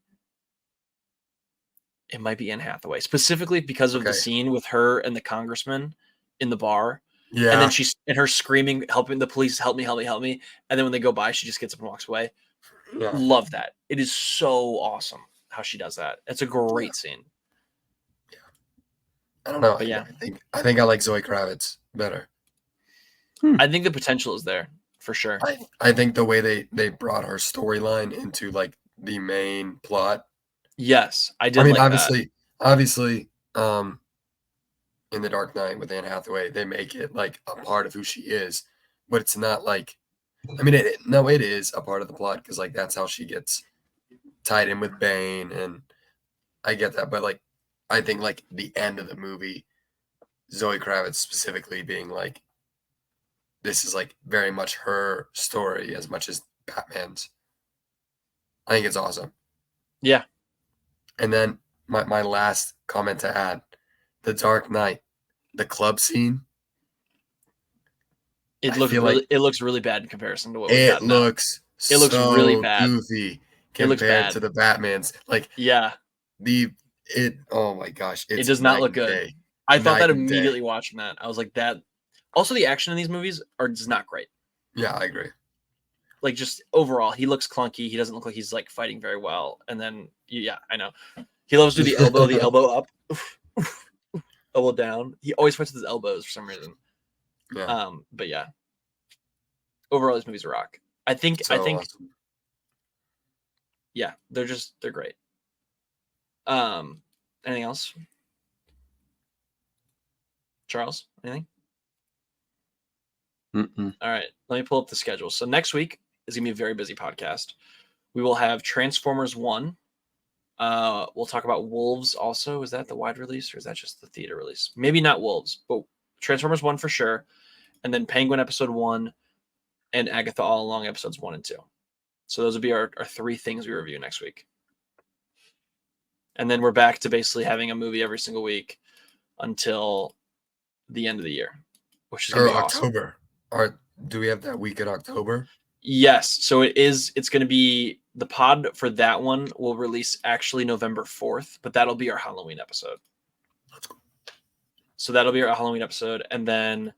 Speaker 1: Anne Hathaway, specifically because of the scene with her and the congressman in the bar.
Speaker 2: Yeah.
Speaker 1: And then she's and her screaming, helping the police, help me, help me, help me. And then when they go by, she just gets up and walks away.
Speaker 2: Yeah.
Speaker 1: Love that. It is so awesome how she does that. It's a great scene.
Speaker 2: Yeah. I don't know.
Speaker 1: But yeah.
Speaker 2: I think I like Zoe Kravitz better.
Speaker 1: I think the potential is there for sure.
Speaker 2: I think the way they brought her storyline into like the main plot.
Speaker 1: Yes, I did.
Speaker 2: I mean,
Speaker 1: like
Speaker 2: obviously, in The Dark Knight with Anne Hathaway, they make it like a part of who she is, but it's not like. I mean, it is a part of the plot because like that's how she gets tied in with Bane, and I get that, but like, I think like the end of the movie, Zoe Kravitz specifically being like, this is like very much her story as much as Batman's. I think it's awesome.
Speaker 1: Yeah.
Speaker 2: And then my last comment to add, The Dark Knight, the club scene.
Speaker 1: It looks really bad in comparison to what we got now.
Speaker 2: It looks
Speaker 1: really bad.
Speaker 2: Goofy compared to the Batman's. Like oh my gosh,
Speaker 1: it does not look good. I thought that immediately watching that. I was like that. Also, the action in these movies is not great.
Speaker 2: Yeah, I agree.
Speaker 1: Like just overall, he looks clunky. He doesn't look like he's like fighting very well. And then I know he loves to do the elbow up, elbow down. He always fights with his elbows for some reason.
Speaker 2: Yeah.
Speaker 1: But yeah, overall, these movies rock. I think. Awesome. Yeah, they're great. Anything else? Charles, anything?
Speaker 2: Mm-mm.
Speaker 1: All right, let me pull up the schedule. So next week is gonna be a very busy podcast. We will have Transformers 1. We'll talk about Wolves also. Is that the wide release or is that just the theater release? Maybe not Wolves, but Transformers 1 for sure. And then Penguin episode 1 and Agatha All Along episodes 1 and 2. So those will be our 3 things we review next week. And then we're back to basically having a movie every single week until the end of the year, which is going
Speaker 2: Or
Speaker 1: to be awesome.
Speaker 2: October. Or do we have that week in October?
Speaker 1: Yes. So it's going to be the pod for that one will release actually November 4th, but that'll be our Halloween episode.
Speaker 2: That's cool.
Speaker 1: So that'll be our Halloween episode. And then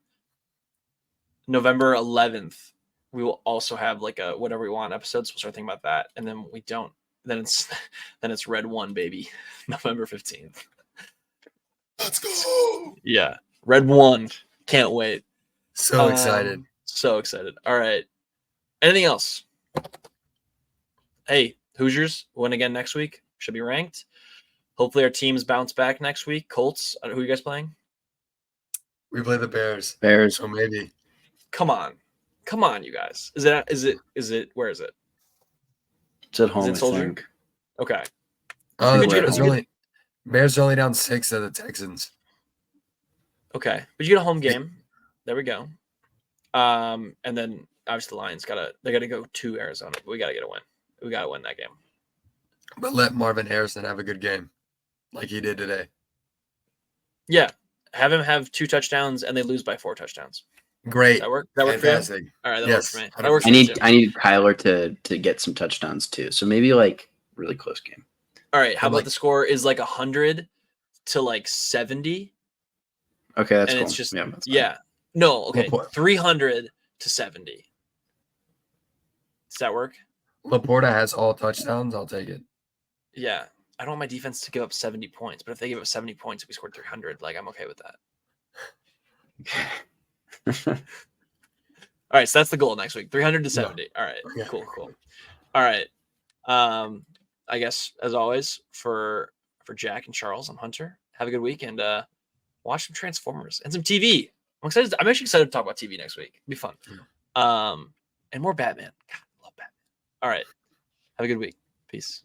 Speaker 1: November 11th, we will also have like a whatever we want episode. So we'll start thinking about that. And then we don't, then it's Red One, baby. November 15th.
Speaker 2: Let's go.
Speaker 1: Yeah. Red One. Can't wait.
Speaker 2: So excited.
Speaker 1: So excited. All right. Anything else? Hey, Hoosiers win again next week. Should be ranked. Hopefully our teams bounce back next week. Colts. Who are you guys playing?
Speaker 2: We play the Bears.
Speaker 3: Bears.
Speaker 2: So maybe.
Speaker 1: Come on, you guys. Is it? Where is it?
Speaker 3: It's at home,
Speaker 1: it Soldier?
Speaker 3: I think.
Speaker 1: Okay.
Speaker 2: Oh,
Speaker 1: But
Speaker 2: the
Speaker 1: you
Speaker 2: Bears
Speaker 1: get-
Speaker 2: are only Bears are only down 6 at the Texans.
Speaker 1: Okay. But you get a home game. There we go. And then obviously the Lions they gotta go to Arizona. But we gotta get a win. We gotta win that game.
Speaker 2: But let Marvin Harrison have a good game, like he did today.
Speaker 1: Yeah. Have him have 2 touchdowns and they lose by 4 touchdowns.
Speaker 2: Great.
Speaker 1: That work? That work for you?
Speaker 2: Fantastic.
Speaker 1: All right, that
Speaker 2: Yes,
Speaker 1: works for me.
Speaker 2: 100%.
Speaker 1: That works for
Speaker 3: I
Speaker 1: me
Speaker 3: need
Speaker 1: too.
Speaker 3: I need Kyler to get some touchdowns too. So maybe like really close game.
Speaker 1: All right. How
Speaker 2: I'm
Speaker 1: about
Speaker 2: like-
Speaker 1: the score is like 100 to like 70?
Speaker 3: Okay, that's
Speaker 1: and
Speaker 3: cool.
Speaker 1: it's just
Speaker 3: yeah, that's fine.
Speaker 1: yeah. No, okay.
Speaker 2: Laporte.
Speaker 1: 300 to 70. Does that work?
Speaker 2: Laporta has all touchdowns. I'll take it.
Speaker 1: Yeah. I don't want my defense to give up 70 points, but if they give up 70 points, if we scored 300, like I'm okay with that. All right, so that's the goal next week. 300 to 70. All right.
Speaker 2: Yeah.
Speaker 1: Cool. All right. I guess as always for Jack and Charles, I'm Hunter. Have a good week and watch some Transformers and some TV. I'm excited. I'm actually excited to talk about TV next week. It'll be fun. And more Batman. God, I love Batman. All right. Have a good week. Peace.